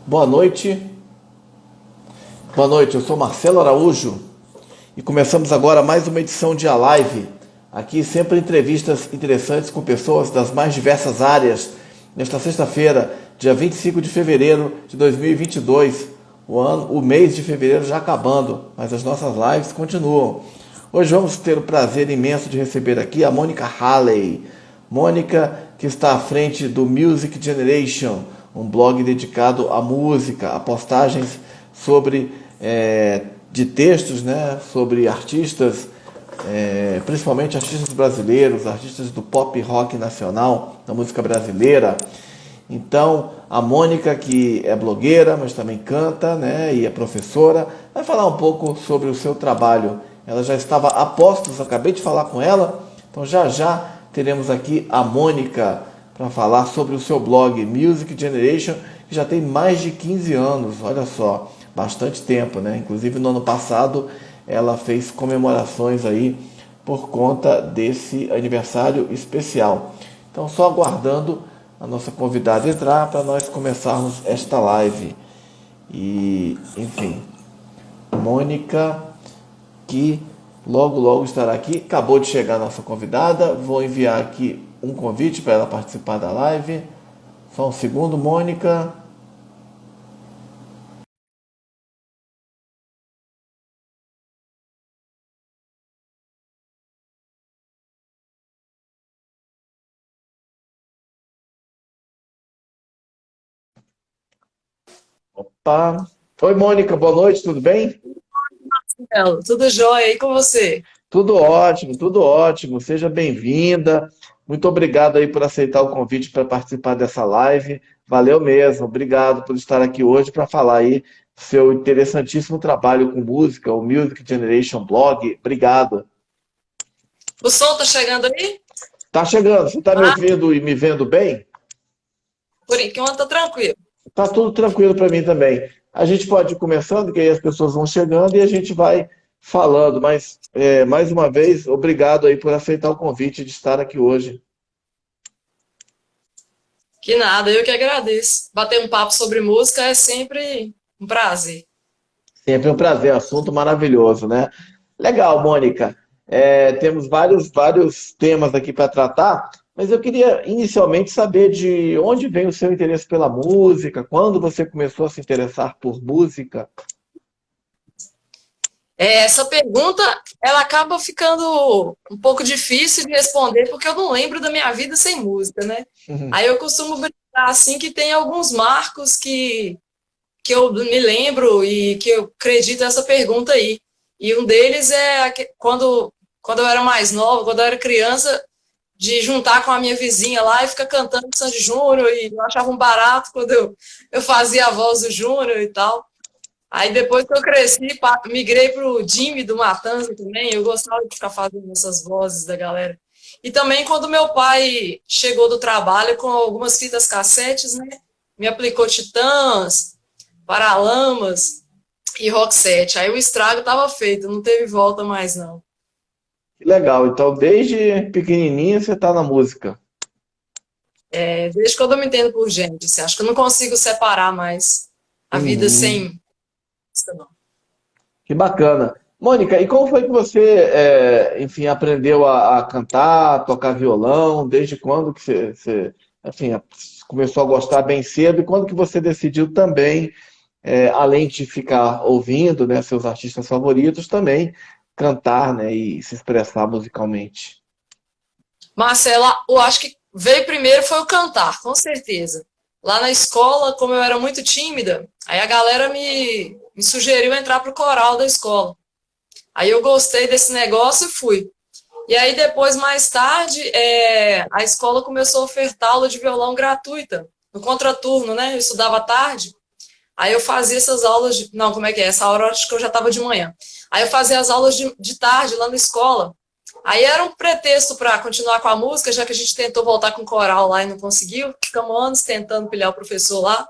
Boa noite, boa noite. Eu sou Marcelo Araújo e começamos agora mais uma edição de A Live. Aqui sempre entrevistas interessantes com pessoas das mais diversas áreas. Nesta sexta-feira, dia 25 de fevereiro de 2022, o mês de fevereiro já acabando, mas as nossas lives continuam. Hoje vamos ter o prazer imenso de receber aqui a Mônica Halley. Mônica, que está à frente do Music Generation, um blog dedicado à música, a postagens sobre de textos, né, sobre artistas, principalmente artistas brasileiros, artistas do pop rock nacional, da música brasileira. Então, a Mônica, que é blogueira, mas também canta, né, e é professora, vai falar um pouco sobre o seu trabalho. Ela já estava a postos, acabei de falar com ela, então já já teremos aqui a Mônica para falar sobre o seu blog Music Generation, que já tem mais de 15 anos, olha só, bastante tempo, né? Inclusive no ano passado ela fez comemorações aí por conta desse aniversário especial. Então só aguardando a nossa convidada entrar para nós começarmos esta live. E, enfim, Mônica, que logo logo estará aqui. Acabou de chegar a nossa convidada. Vou enviar aqui um convite para ela participar da live. Só um segundo, Mônica. Opa. Oi, Mônica, boa noite, tudo bem? Marcelo, tudo jóia aí com você? Tudo ótimo, tudo ótimo. Seja bem-vinda. Muito obrigado aí por aceitar o convite para participar dessa live. Valeu mesmo. Obrigado por estar aqui hoje para falar aí do seu interessantíssimo trabalho com música, o Music Generation Blog. Obrigado. O som tá chegando aí? Tá chegando. Você está me Ah, ouvindo e me vendo bem? por enquanto tá tranquilo. Tá tudo tranquilo para mim também. A gente pode ir começando, que aí as pessoas vão chegando e a gente vai falando. Mas, mais uma vez, obrigado aí por aceitar o convite de estar aqui hoje. Que nada, eu que agradeço. Bater um papo sobre música é sempre um prazer. Sempre um prazer, assunto maravilhoso, né? Legal, Mônica. Temos vários temas aqui para tratar, mas eu queria inicialmente saber de onde vem o seu interesse pela música, quando você começou a se interessar por música. Essa pergunta, ela acaba ficando um pouco difícil de responder porque eu não lembro da minha vida sem música, né? Uhum. Aí eu costumo brincar assim que tem alguns marcos que eu me lembro e que eu acredito nessa pergunta aí. E um deles é quando eu era mais nova, quando eu era criança, de juntar com a minha vizinha lá e ficar cantando Sandy Júnior, e eu achava um barato quando eu fazia a voz do Júnior e tal. Aí depois que eu cresci, migrei pro Jimmy do Matanza também, eu gostava de ficar fazendo essas vozes da galera. E também quando meu pai chegou do trabalho com algumas fitas cassetes, né? Me aplicou Titãs, Paralamas e Roxette. Aí o estrago estava feito, não teve volta mais não. Que legal. Então, desde pequenininha você está na música. Desde quando eu me entendo por gente, assim, acho que eu não consigo separar mais a vida Uhum. sem música, não. Que bacana. Mônica, e como foi que você, enfim, aprendeu a cantar, a tocar violão? Desde quando que enfim, começou a gostar bem cedo? E quando que você decidiu também, além de ficar ouvindo, né, seus artistas favoritos, também cantar, né, e se expressar musicalmente? Marcela, eu acho que veio primeiro foi o cantar, com certeza. Lá na escola, como eu era muito tímida, aí a galera me sugeriu entrar pro coral da escola. Aí eu gostei desse negócio e fui. E aí depois, mais tarde, a escola começou a ofertar aula de violão gratuita, no contraturno, né? Eu estudava à tarde, aí eu fazia essas aulas de... Não, como é que é? Essa hora acho que eu já estava de manhã. Aí eu fazia as aulas de tarde lá na escola. Aí era um pretexto para continuar com a música, já que a gente tentou voltar com o coral lá e não conseguiu. Ficamos anos tentando pilhar o professor lá.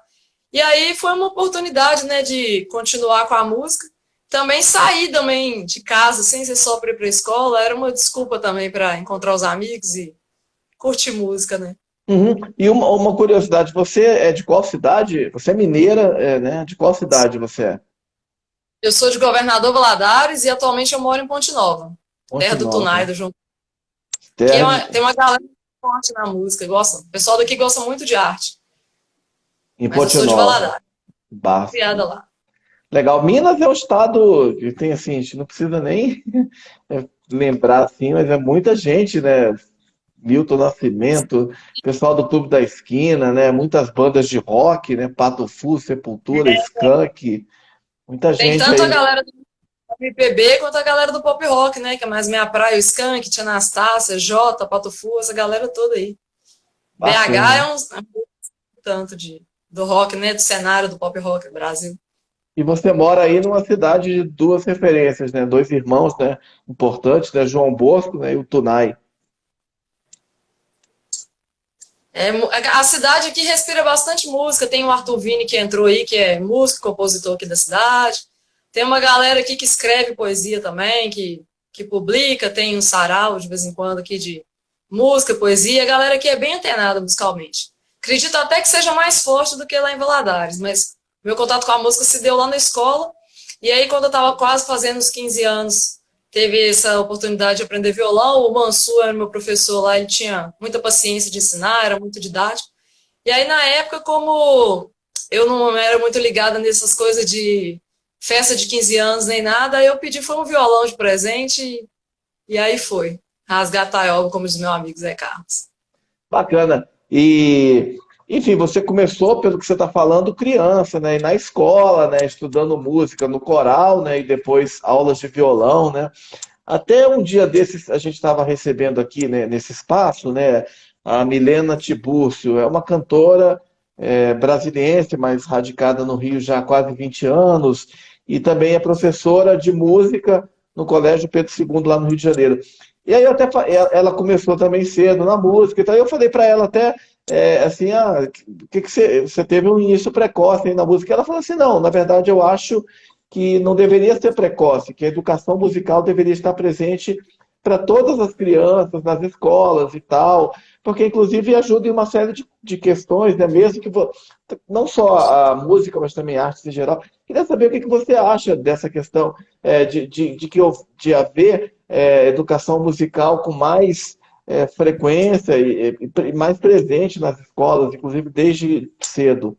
E aí foi uma oportunidade, né, de continuar com a música. Também sair também de casa, sem ser só para ir para a escola, era uma desculpa também para encontrar os amigos e curtir música, né? Uhum. E uma curiosidade, você é de qual cidade? Você é mineira, né? De qual cidade você é? Eu sou de Governador Valadares e atualmente eu moro em Ponte Nova, Ponte terra do Tunai, Nova. do João. Que Terra de, tem uma galera forte na música, gosta, o pessoal daqui gosta muito de arte, em mas eu Ponte sou de Nova. Valadares, Basco. criada lá. Legal. Minas é um estado que tem assim, a gente não precisa nem lembrar assim, mas é muita gente, né? Milton Nascimento, pessoal do Clube da Esquina, né? Muitas bandas de rock, né? Pato Fu, Sepultura, Skank, muita Tem gente tanto a aí. galera do MPB quanto a galera do pop rock, né? Que é mais minha praia, o Skank, Tia Anastácia, Jota, Pato Fu, essa galera toda aí. BH Bacana. é um tanto do rock, né? Do cenário do pop rock do Brasil. E você mora aí numa cidade de duas referências, né? Dois irmãos, né? Importantes, né? João Bosco, né? E o Tunai. A cidade aqui respira bastante música. Tem o Arthur Vini que entrou aí, que é músico, compositor aqui da cidade. Tem uma galera aqui que escreve poesia também, que publica. Tem um sarau de vez em quando aqui de música, poesia. A galera aqui é bem antenada musicalmente. Acredito até que seja mais forte do que lá em Valadares, mas meu contato com a música se deu lá na escola. E aí, quando eu estava quase fazendo os 15 anos, teve essa oportunidade de aprender violão. O Mansur era meu professor lá, ele tinha muita paciência de ensinar, era muito didático. E aí, na época, como eu não era muito ligada nessas coisas de festa de 15 anos nem nada, aí eu pedi foi um violão de presente e aí foi. Rasgar a taiola, como diz meu amigo Zé Carlos. Bacana. E, enfim, você começou, pelo que você está falando, criança, né? E na escola, né? Estudando música no coral, né? E depois aulas de violão, né? Até um dia desses a gente estava recebendo aqui, né, nesse espaço, né? A Milena Tibúrcio, é uma cantora brasiliense, mas radicada no Rio já há quase 20 anos, e também é professora de música no Colégio Pedro II, lá no Rio de Janeiro. E aí ela começou também cedo na música, então eu falei para ela até assim, que você teve um início precoce aí na música? Ela falou assim, não, na verdade eu acho que não deveria ser precoce, que a educação musical deveria estar presente para todas as crianças, nas escolas e tal, porque inclusive ajuda em uma série de questões, né? Mesmo que não só a música, mas também artes em geral. Queria saber o que você acha dessa questão de haver educação musical com mais frequência e mais presente nas escolas, inclusive desde cedo.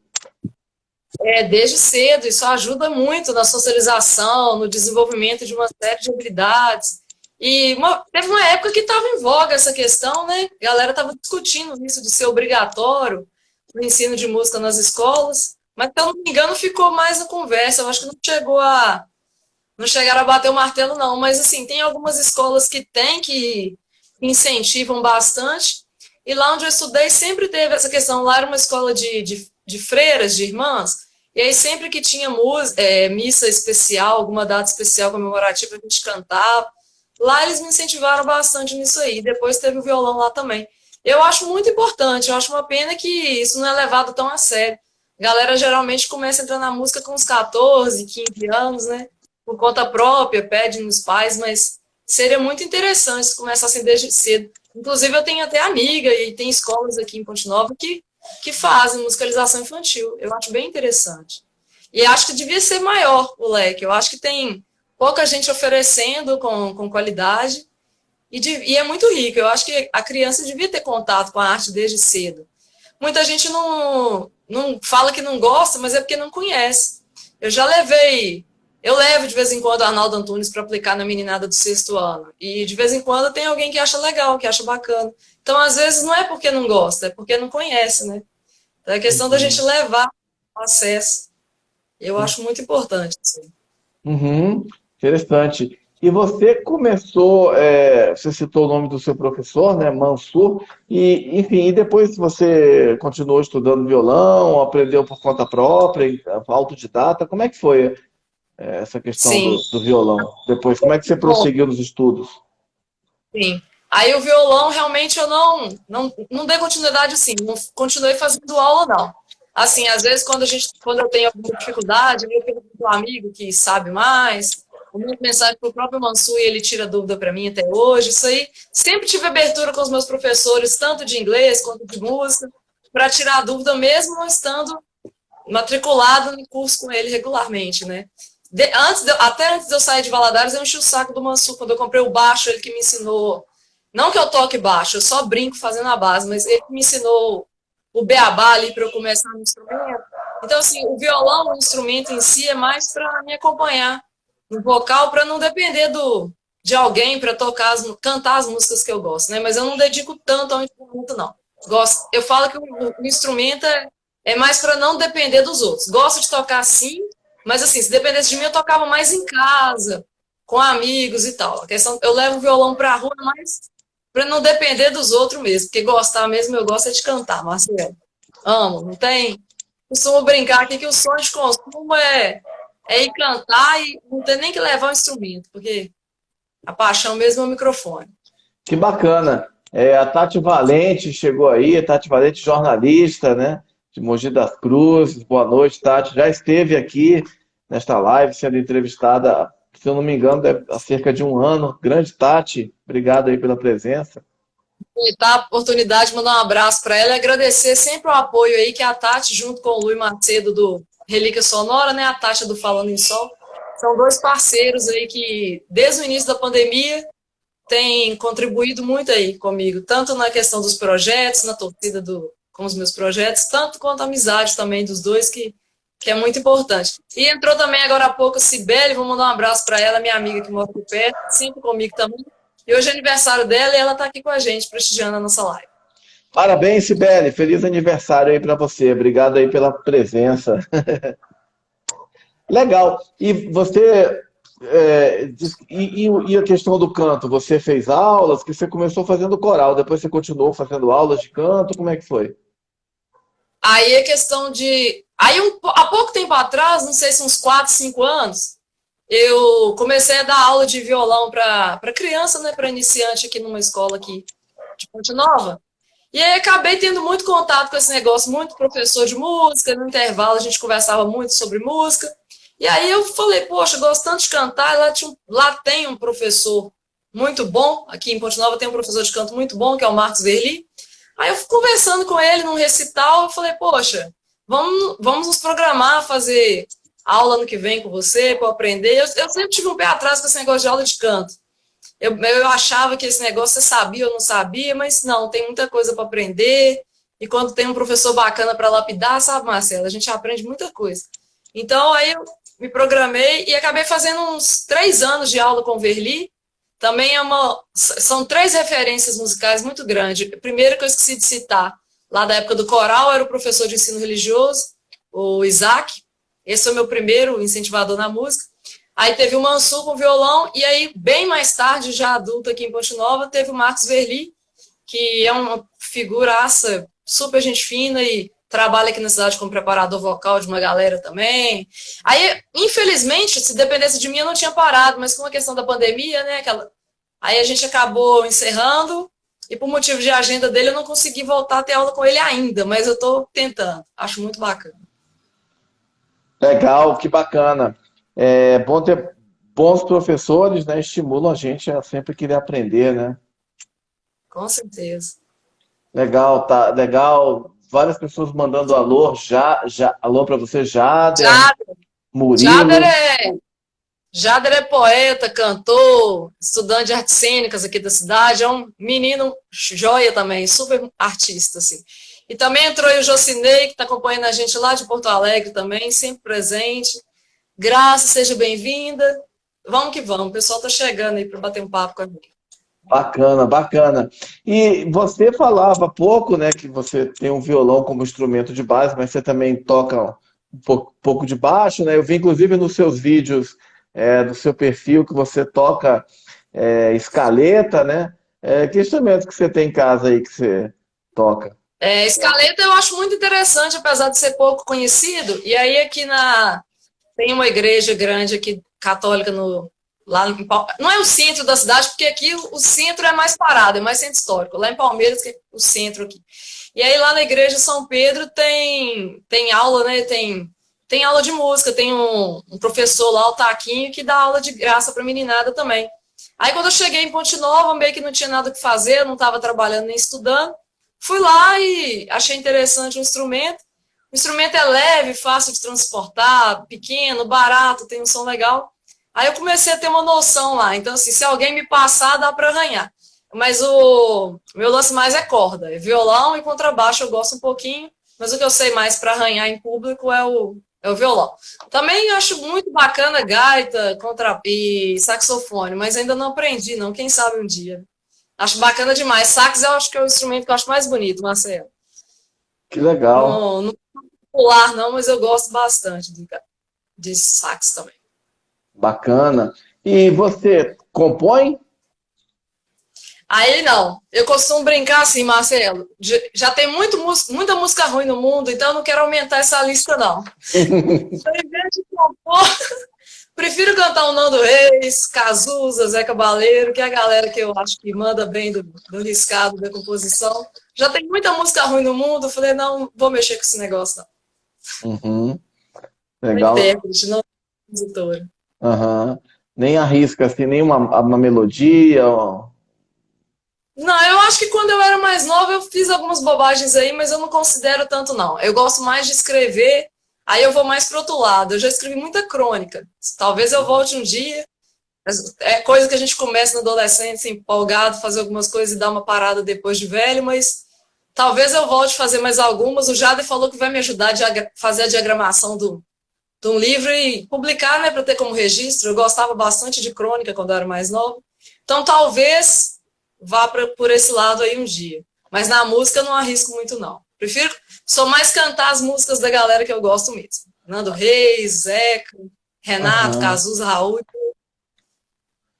Desde cedo, isso ajuda muito na socialização, no desenvolvimento de uma série de habilidades. E teve uma época que estava em voga essa questão, né? A galera estava discutindo isso de ser obrigatório o ensino de música nas escolas, mas, se eu não me engano, ficou mais na conversa. Eu acho que não chegaram a bater o martelo, não. Mas, assim, tem algumas escolas que têm, que incentivam bastante. E lá onde eu estudei sempre teve essa questão. Lá era uma escola de freiras, de irmãs, e aí sempre que tinha missa especial, alguma data especial comemorativa, a gente cantava. Lá eles me incentivaram bastante nisso aí. Depois teve o violão lá também. Eu acho muito importante, eu acho uma pena que isso não é levado tão a sério. A galera geralmente começa a entrar na música com uns 14, 15 anos, né? Por conta própria, pede nos pais, mas seria muito interessante se começassem desde cedo. Inclusive, eu tenho até amiga e tem escolas aqui em Ponte Nova que fazem musicalização infantil. Eu acho bem interessante. E acho que devia ser maior o leque. Eu acho que tem pouca gente oferecendo com qualidade e é muito rico. Eu acho que a criança devia ter contato com a arte desde cedo. Muita gente não fala que não gosta, mas é porque não conhece. Eu levo de vez em quando o Arnaldo Antunes para aplicar na meninada do 6º ano. E de vez em quando tem alguém que acha legal, que acha bacana. Então, às vezes, não é porque não gosta, é porque não conhece, né? Então, é questão da gente levar o acesso. Eu acho muito importante. Assim. Uhum, interessante. E você começou, você citou o nome do seu professor, né, Mansur, e enfim, e depois você continuou estudando violão, aprendeu por conta própria, autodidata, como é que foi essa questão Sim, do violão? Depois, como é que você bom, prosseguiu nos estudos? sim. Aí o violão, realmente, eu não dei continuidade assim, não continuei fazendo aula, não. Assim, às vezes, quando eu tenho alguma dificuldade, eu pergunto para um amigo que sabe mais, mando mensagem para o próprio Mansur e ele tira dúvida para mim até hoje. Isso aí, sempre tive abertura com os meus professores, tanto de inglês quanto de música, para tirar dúvida mesmo estando matriculado no curso com ele regularmente, né? Até antes de eu sair de Valadares, eu enchi o saco do Mansur. Quando eu comprei o baixo, ele que me ensinou. Não que eu toque baixo, eu só brinco fazendo a base, mas ele que me ensinou o beabá ali para eu começar no instrumento. Então, assim, o violão, o instrumento em si, é mais para me acompanhar no vocal, para não depender de alguém para cantar as músicas que eu gosto, né? Mas eu não dedico tanto ao instrumento, não. Eu falo que o instrumento é mais para não depender dos outros. Gosto de tocar sim, mas assim, se dependesse de mim, eu tocava mais em casa, com amigos e tal. A questão, eu levo o violão para a rua, mas para não depender dos outros mesmo, porque gostar mesmo, eu gosto é de cantar, Marcelo. Amo, não tem. Costumo brincar aqui que o sonho de consumo é ir cantar e não ter nem que levar o instrumento, porque a paixão mesmo é o microfone. Que bacana. A Tati Valente chegou aí, a Tati Valente, jornalista, né? De Mogi das Cruzes. Boa noite, Tati. Já esteve aqui nesta live sendo entrevistada, se eu não me engano, há cerca de um ano. Grande Tati, obrigado aí pela presença. Aproveitar a oportunidade de mandar um abraço para ela e agradecer sempre o apoio aí que a Tati, junto com o Luiz Macedo do Relíquia Sonora, né? A Tati do Falando em Sol, são dois parceiros aí que, desde o início da pandemia, têm contribuído muito aí comigo, tanto na questão dos projetos, na torcida com os meus projetos, tanto quanto a amizade também dos dois, que é muito importante. E entrou também agora há pouco a Cibele, vou mandar um abraço para ela, minha amiga que mora aqui perto, sempre comigo também. E hoje é aniversário dela e ela está aqui com a gente, prestigiando a nossa live. Parabéns, Cibele. Feliz aniversário aí para você. Obrigado aí pela presença. Legal. E você... e a questão do canto? Você fez aulas? Que você começou fazendo coral, depois você continuou fazendo aulas de canto? Como é que foi? Aí a questão de... Aí há pouco tempo atrás, não sei se uns 4, 5 anos, eu comecei a dar aula de violão para criança, né, para iniciante aqui numa escola aqui de Ponte Nova. E aí acabei tendo muito contato com esse negócio, muito professor de música, no intervalo a gente conversava muito sobre música. E aí eu falei, poxa, gosto tanto de cantar, lá tem um professor muito bom, aqui em Ponte Nova tem um professor de canto muito bom, que é o Marcos Verli. Aí eu fui conversando com ele num recital, eu falei, poxa, vamos nos programar, fazer aula ano que vem com você, para eu aprender. Eu sempre tive um pé atrás com esse negócio de aula de canto. Eu achava que esse negócio você sabia ou não sabia, mas não, tem muita coisa para aprender. E quando tem um professor bacana para lapidar, sabe, Marcela, a gente aprende muita coisa. Então, aí eu me programei e acabei fazendo uns 3 anos de aula com o Verli. Também são 3 referências musicais muito grandes. A primeira que eu esqueci de citar, lá da época do coral, era o professor de ensino religioso, o Isaac. Esse foi o meu primeiro incentivador na música. Aí teve o Mansur com violão, e aí, bem mais tarde, já adulto aqui em Ponte Nova, teve o Marcos Verli, que é uma figuraça, super gente fina e trabalha aqui na cidade como preparador vocal de uma galera também. Aí, infelizmente, se dependesse de mim, eu não tinha parado, mas com a questão da pandemia, né, aí a gente acabou encerrando, e por motivo de agenda dele, eu não consegui voltar a ter aula com ele ainda, mas eu estou tentando. Acho muito bacana. Legal, que bacana. É bom ter bons professores, né? Estimulam a gente a sempre querer aprender, né? Com certeza. Legal, tá legal. Várias pessoas mandando alô, alô para você, Jader, Murilo. Jader é poeta, cantor, estudante de artes cênicas aqui da cidade, é um menino joia também, super artista, assim. E também entrou aí o Jocinei, que está acompanhando a gente lá de Porto Alegre também, sempre presente. Graça, seja bem-vinda. Vamos que vamos, o pessoal está chegando aí para bater um papo com a gente. Bacana, bacana. E você falava há pouco, né, que você tem um violão como instrumento de base, mas você também toca um pouco de baixo, né? Eu vi inclusive nos seus vídeos, do seu perfil, que você toca escaleta, né? Que instrumento que você tem em casa aí que você toca? Escaleta eu acho muito interessante, apesar de ser pouco conhecido. E aí aqui tem uma igreja grande aqui, católica, não é o centro da cidade, porque aqui o centro é mais parado, é mais centro histórico. Lá em Palmeiras, que é o centro aqui. E aí lá na igreja São Pedro tem aula, né? Tem tem aula de música, tem um professor lá, o Taquinho, que dá aula de graça para meninada também. Aí quando eu cheguei em Ponte Nova, meio que não tinha nada o que fazer, eu não estava trabalhando nem estudando, fui lá e achei interessante o instrumento. O instrumento é leve, fácil de transportar, pequeno, barato, tem um som legal. Aí eu comecei a ter uma noção lá. Então, assim, se alguém me passar, dá para arranhar. Mas o meu lance mais é corda. É violão e contrabaixo eu gosto um pouquinho, mas o que eu sei mais para arranhar em público é o violão. Também acho muito bacana gaita e saxofone, mas ainda não aprendi, não. Quem sabe um dia. Acho bacana demais. Sax eu acho que é o instrumento que eu acho mais bonito, Marcelo. Que legal. Não popular, não, mas eu gosto bastante de sax também. Bacana. E você compõe? Aí não, eu costumo brincar assim, Marcelo, já tem muita música ruim no mundo, então eu não quero aumentar essa lista, não. Então, em vez de compor, prefiro cantar o Nando Reis, Cazuza, Zé Cabaleiro, que é a galera que eu acho que manda bem do riscado da composição. Já tem muita música ruim no mundo, eu falei, não vou mexer com esse negócio, não. Uhum. Não Legal. intérprete, não compositora. Uhum. Nem arrisca assim, uma melodia. Não, eu acho que quando eu era mais nova eu fiz algumas bobagens aí, mas eu não considero tanto, não. Eu gosto mais de escrever, aí eu vou mais pro outro lado. Eu já escrevi muita crônica. Talvez eu volte um dia. É coisa que a gente começa na adolescência, empolgado, fazer algumas coisas e dar uma parada depois de velho, mas talvez eu volte a fazer mais algumas. O Jader falou que vai me ajudar a fazer a diagramação de um livro e publicar, né, para ter como registro. Eu gostava bastante de crônica quando eu era mais nova. Então, talvez vá por esse lado aí um dia. Mas na música eu não arrisco muito, não. Sou mais cantar as músicas da galera que eu gosto mesmo. Nando Reis, Zeca, Renato, Uhum. Cazuza, Raul.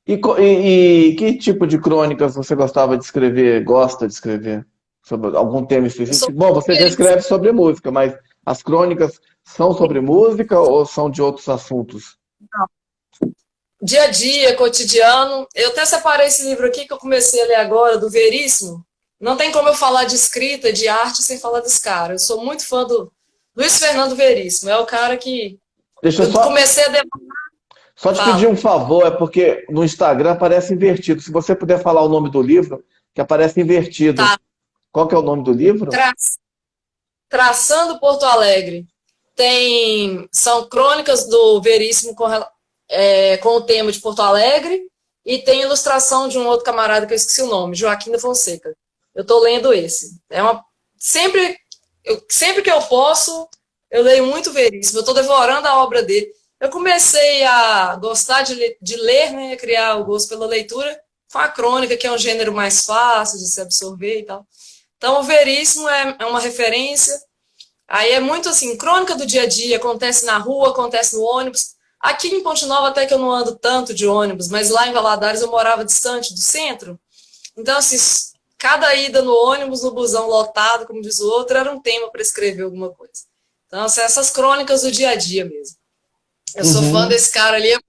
E que tipo de crônicas você gostava de escrever, gosta de escrever? Sobre algum tema Eu sou específico? Bom, você já feliz. escreve sobre música, mas as crônicas são sobre música ou são de outros assuntos? Dia a dia, cotidiano. Eu até separei esse livro aqui que eu comecei a ler agora, do Veríssimo. Não tem como eu falar de escrita, de arte, sem falar desse cara. Eu sou muito fã do Luiz Fernando Veríssimo. É o cara que Deixa eu eu só, comecei a só te pedir fala. um favor, é porque no Instagram aparece invertido. Se você puder falar o nome do livro, que aparece invertido. Tá. Qual que é o nome do livro? Tra Traçando Porto Alegre. São crônicas do Veríssimo com o tema de Porto Alegre e tem ilustração de um outro camarada que eu esqueci o nome, Joaquim da Fonseca. Eu estou lendo esse. Sempre que eu posso, eu leio muito Veríssimo. Eu estou devorando a obra dele. Eu comecei a gostar de ler, né, a criar o gosto pela leitura, com a crônica, que é um gênero mais fácil de se absorver e tal. Então, o Veríssimo é uma referência. Aí é muito assim, crônica do dia a dia, acontece na rua, acontece no ônibus. Aqui em Ponte Nova até que eu não ando tanto de ônibus, mas lá em Valadares eu morava distante do centro. Então, assim, cada ida no ônibus, no busão lotado, como diz o outro, era um tema para escrever alguma coisa. Então, assim, essas crônicas do dia a dia mesmo. Eu sou fã Uhum. desse cara ali, eu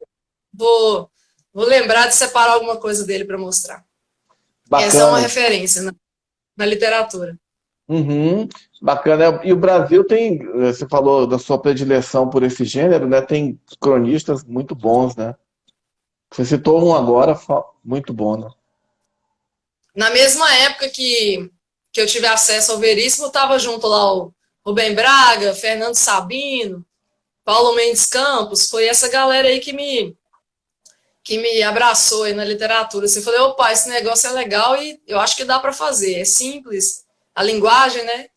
vou lembrar de separar alguma coisa dele para mostrar. Essa é uma Bacana. referência na literatura. Uhum. Bacana. E o Brasil tem, você falou da sua predileção por esse gênero, né? Tem cronistas muito bons, né? Você citou um agora, muito bom, né? Na mesma época que eu tive acesso ao Veríssimo, estava junto lá o Rubem Braga, Fernando Sabino, Paulo Mendes Campos, foi essa galera aí que me abraçou aí na literatura. Assim, eu falei, opa, esse negócio é legal e eu acho que dá para fazer. É simples, a linguagem, né?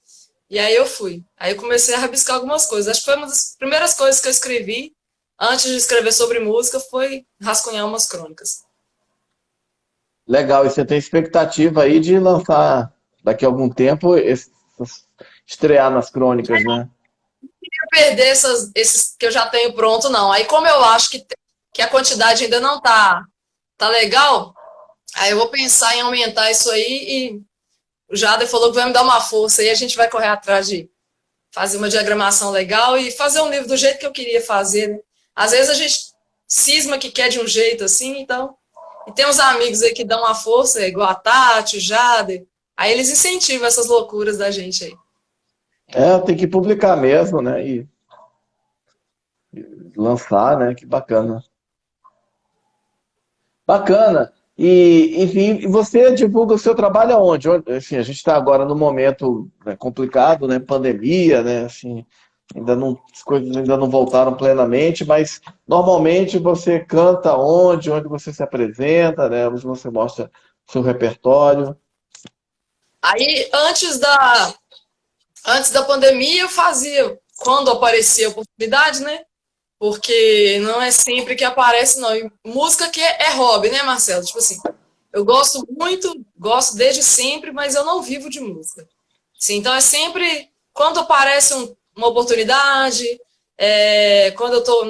E aí eu fui. Aí eu comecei a rabiscar algumas coisas. Acho que foi uma das primeiras coisas que eu escrevi antes de escrever sobre música foi rascunhar umas crônicas. Legal. E você tem expectativa aí de lançar daqui a algum tempo, estrear nas crônicas, né? Perder esses que eu já tenho pronto, não. Aí, como eu acho que a quantidade ainda não tá legal, aí eu vou pensar em aumentar isso aí e o Jader falou que vai me dar uma força aí, a gente vai correr atrás de fazer uma diagramação legal e fazer um livro do jeito que eu queria fazer, né? Às vezes a gente cisma que quer de um jeito assim, então. E tem uns amigos aí que dão uma força, igual a Tati, o Jader. Aí eles incentivam essas loucuras da gente aí. É, tem que publicar mesmo, né? E lançar, né? Que bacana. Bacana. E você divulga o seu trabalho aonde? Assim, a gente está agora num momento, né, complicado, né? Pandemia, né? Assim, ainda não, as coisas ainda não voltaram plenamente, mas normalmente você canta onde? Onde você se apresenta, né? Onde você mostra seu repertório. Aí, antes da pandemia, eu fazia, quando aparecia a oportunidade, né? Porque não é sempre que aparece, não. E música que é hobby, né, Marcelo? Tipo assim, eu gosto muito, gosto desde sempre, mas eu não vivo de música. Sim, então é sempre quando aparece uma oportunidade, quando eu tô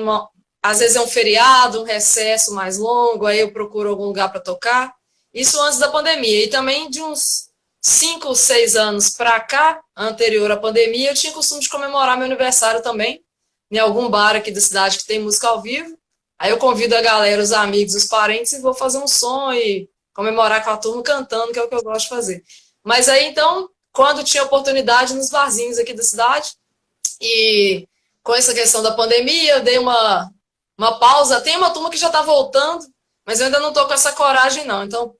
às vezes é um feriado, um recesso mais longo, aí eu procuro algum lugar para tocar. Isso antes da pandemia. E também de uns 5 ou 6 anos para cá, anterior à pandemia, eu tinha costume de comemorar meu aniversário também, em algum bar aqui da cidade que tem música ao vivo. Aí eu convido a galera, os amigos, os parentes, e vou fazer um som e comemorar com a turma cantando, que é o que eu gosto de fazer. Mas aí, então, quando tinha oportunidade nos barzinhos aqui da cidade, e com essa questão da pandemia, eu dei uma pausa. Tem uma turma que já está voltando, mas eu ainda não estou com essa coragem, não. Então,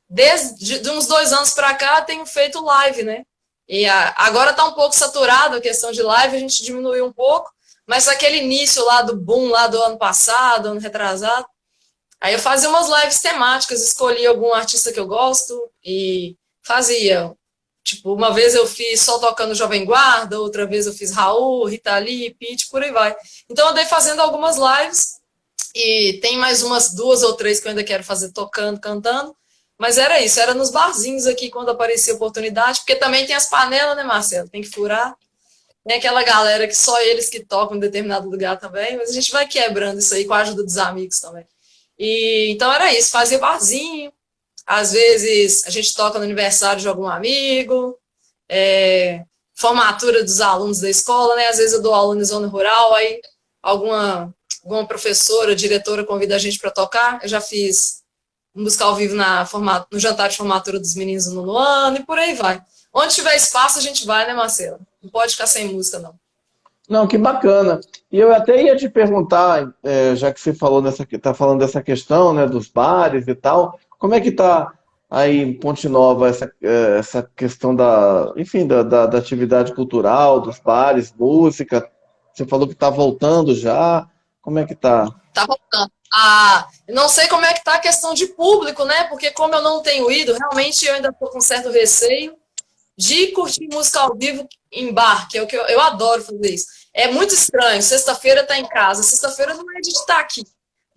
desde de uns 2 anos para cá, tenho feito live, né? E agora está um pouco saturado a questão de live, a gente diminuiu um pouco, mas aquele início lá do boom, lá do ano passado, ano retrasado, aí eu fazia umas lives temáticas, escolhia algum artista que eu gosto e fazia. Tipo, uma vez eu fiz só tocando Jovem Guarda, outra vez eu fiz Raul, Rita Lee, Pitty, por aí vai. Então eu andei fazendo algumas lives e tem mais umas 2 ou 3 que eu ainda quero fazer tocando, cantando. Mas era isso, era nos barzinhos aqui quando aparecia oportunidade, porque também tem as panelas, né, Marcelo? Tem que furar. Tem aquela galera que só eles que tocam em determinado lugar também, mas a gente vai quebrando isso aí com a ajuda dos amigos também. E então era isso, fazia barzinho, às vezes a gente toca no aniversário de algum amigo, formatura dos alunos da escola, né? Às vezes eu dou aula em zona rural, aí alguma professora, diretora convida a gente para tocar. Eu já fiz música ao vivo no jantar de formatura dos meninos no nono ano e por aí vai. Onde tiver espaço, a gente vai, né, Marcelo? Não pode ficar sem música, não. Não, que bacana. E eu até ia te perguntar, já que você falou tá falando dessa questão, né, dos bares e tal, como é que tá aí em Ponte Nova essa questão enfim, da atividade cultural, dos bares, música? Você falou que tá voltando já. Como é que tá? Tá voltando. Eu não sei como é que tá a questão de público, né? Porque como eu não tenho ido, realmente eu ainda estou com certo receio de curtir música ao vivo em bar, que é o que eu adoro fazer isso. É muito estranho. Sexta-feira tá em casa, sexta-feira não é de estar aqui.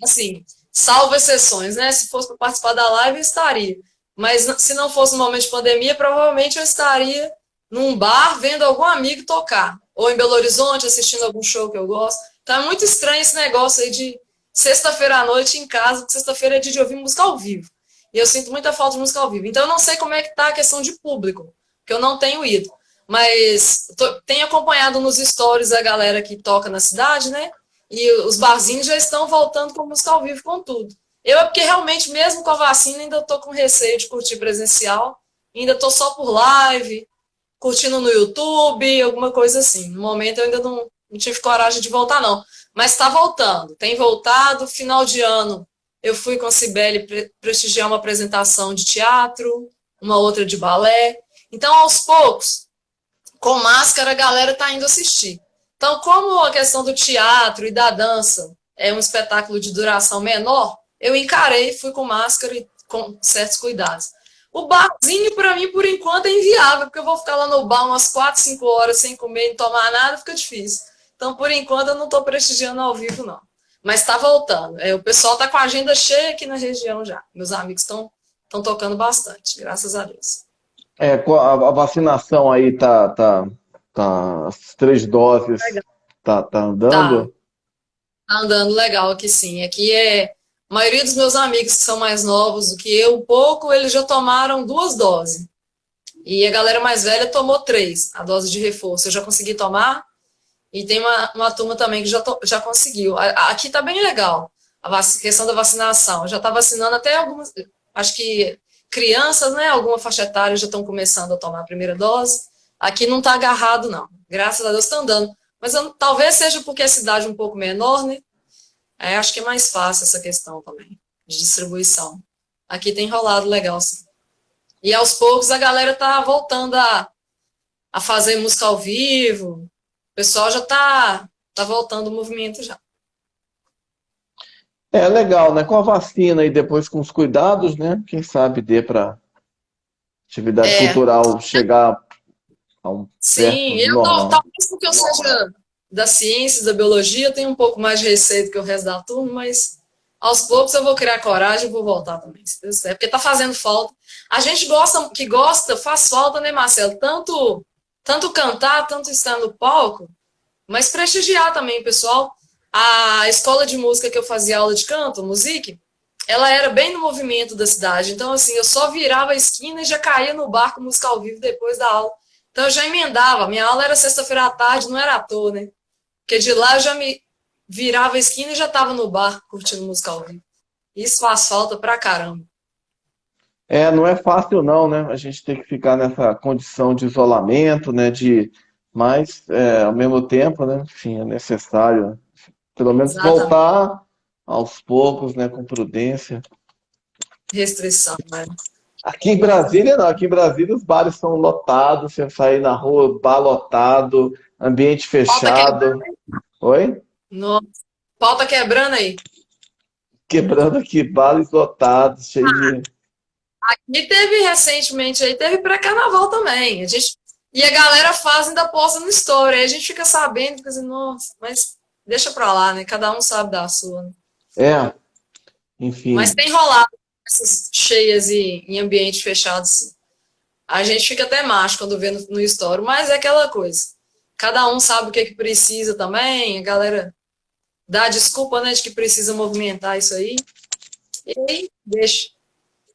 Assim, salvo exceções, né? Se fosse para participar da live, eu estaria. Mas se não fosse um momento de pandemia, provavelmente eu estaria num bar vendo algum amigo tocar. Ou em Belo Horizonte, assistindo algum show que eu gosto. Tá muito estranho esse negócio aí de sexta-feira à noite em casa, porque sexta-feira é dia de ouvir música ao vivo. E eu sinto muita falta de música ao vivo. Então eu não sei como é que tá a questão de público, porque eu não tenho ido. Mas tenho acompanhado nos stories a galera que toca na cidade, né? E os barzinhos já estão voltando com música ao vivo, com tudo. Eu é porque realmente, mesmo com a vacina, ainda estou com receio de curtir presencial. Ainda estou só por live, curtindo no YouTube, alguma coisa assim. No momento eu ainda não tive coragem de voltar, não. Mas está voltando, tem voltado. Final de ano eu fui com a Cibele prestigiar uma apresentação de teatro, uma outra de balé. Então, aos poucos, com máscara, a galera está indo assistir. Então, como a questão do teatro e da dança é um espetáculo de duração menor, eu encarei, fui com máscara e com certos cuidados. O barzinho, para mim, por enquanto, é inviável, porque eu vou ficar lá no bar umas 4, 5 horas sem comer e tomar nada, fica difícil. Então, por enquanto, eu não estou prestigiando ao vivo, não. Mas está voltando. O pessoal está com a agenda cheia aqui na região já. Meus amigos estão tocando bastante, graças a Deus. A vacinação aí as 3 doses Legal. tá Tá. andando? Tá andando legal aqui sim. Aqui a maioria dos meus amigos que são mais novos do que eu, um pouco, eles já tomaram 2 doses. E a galera mais velha tomou 3, a dose de reforço. Eu já consegui tomar, e tem uma turma também que já conseguiu. Aqui tá bem legal a questão da vacinação. Já tá vacinando até algumas, acho que crianças, né? Alguma faixa etária já estão começando a tomar a primeira dose. Aqui não tá agarrado, não. Graças a Deus tá andando. Mas talvez seja porque a cidade é um pouco menor, né? Aí acho que é mais fácil essa questão também, de distribuição. Aqui tem rolado legal, sim. E aos poucos a galera tá voltando a fazer música ao vivo. O pessoal já tá voltando o movimento já. É legal, né? Com a vacina e depois com os cuidados, né? Quem sabe dê para atividade É, cultural chegar a um perto sim, do normal. talvez porque eu seja das ciências, da biologia, eu tenho um pouco mais de receio do que o resto da turma, mas aos poucos eu vou criar coragem e vou voltar também, se Deus quiser, porque tá fazendo falta. A gente gosta, faz falta, né, Marcelo? Tanto cantar, tanto estar no palco, mas prestigiar também, pessoal. A escola de música que eu fazia aula de canto, Musique, ela era bem no movimento da cidade. Então, assim, eu só virava a esquina e já caía no barco música ao vivo depois da aula. Então, eu já emendava. Minha aula era sexta-feira à tarde, não era à toa, né? Porque de lá eu já me virava a esquina e já estava no barco curtindo música ao vivo. Isso faz falta pra caramba. É, não é fácil não, né? A gente tem que ficar nessa condição de isolamento, né? Mas, ao mesmo tempo, né? Enfim, é necessário, pelo menos Exatamente. voltar aos poucos, né? Com prudência. Restrição, né? Aqui em Brasília, não. Aqui em Brasília os bares são lotados. Você sair na rua, bar lotado, ambiente Pauta quebrando. fechado. Oi? Nossa, pauta quebrando aí. Quebrando aqui, bares lotados, cheio de. E teve recentemente aí, teve pré-carnaval também. E a galera faz ainda posta no story. Aí a gente fica sabendo, fica assim, nossa, mas deixa pra lá, né? Cada um sabe da sua, né? É, Mas enfim. tem rolado essas cheias em ambiente fechado, sim. A gente fica até macho quando vê no story, mas é aquela coisa. Cada um sabe o que, que precisa também, a galera dá desculpa, né, de que precisa movimentar isso aí. E aí, deixa.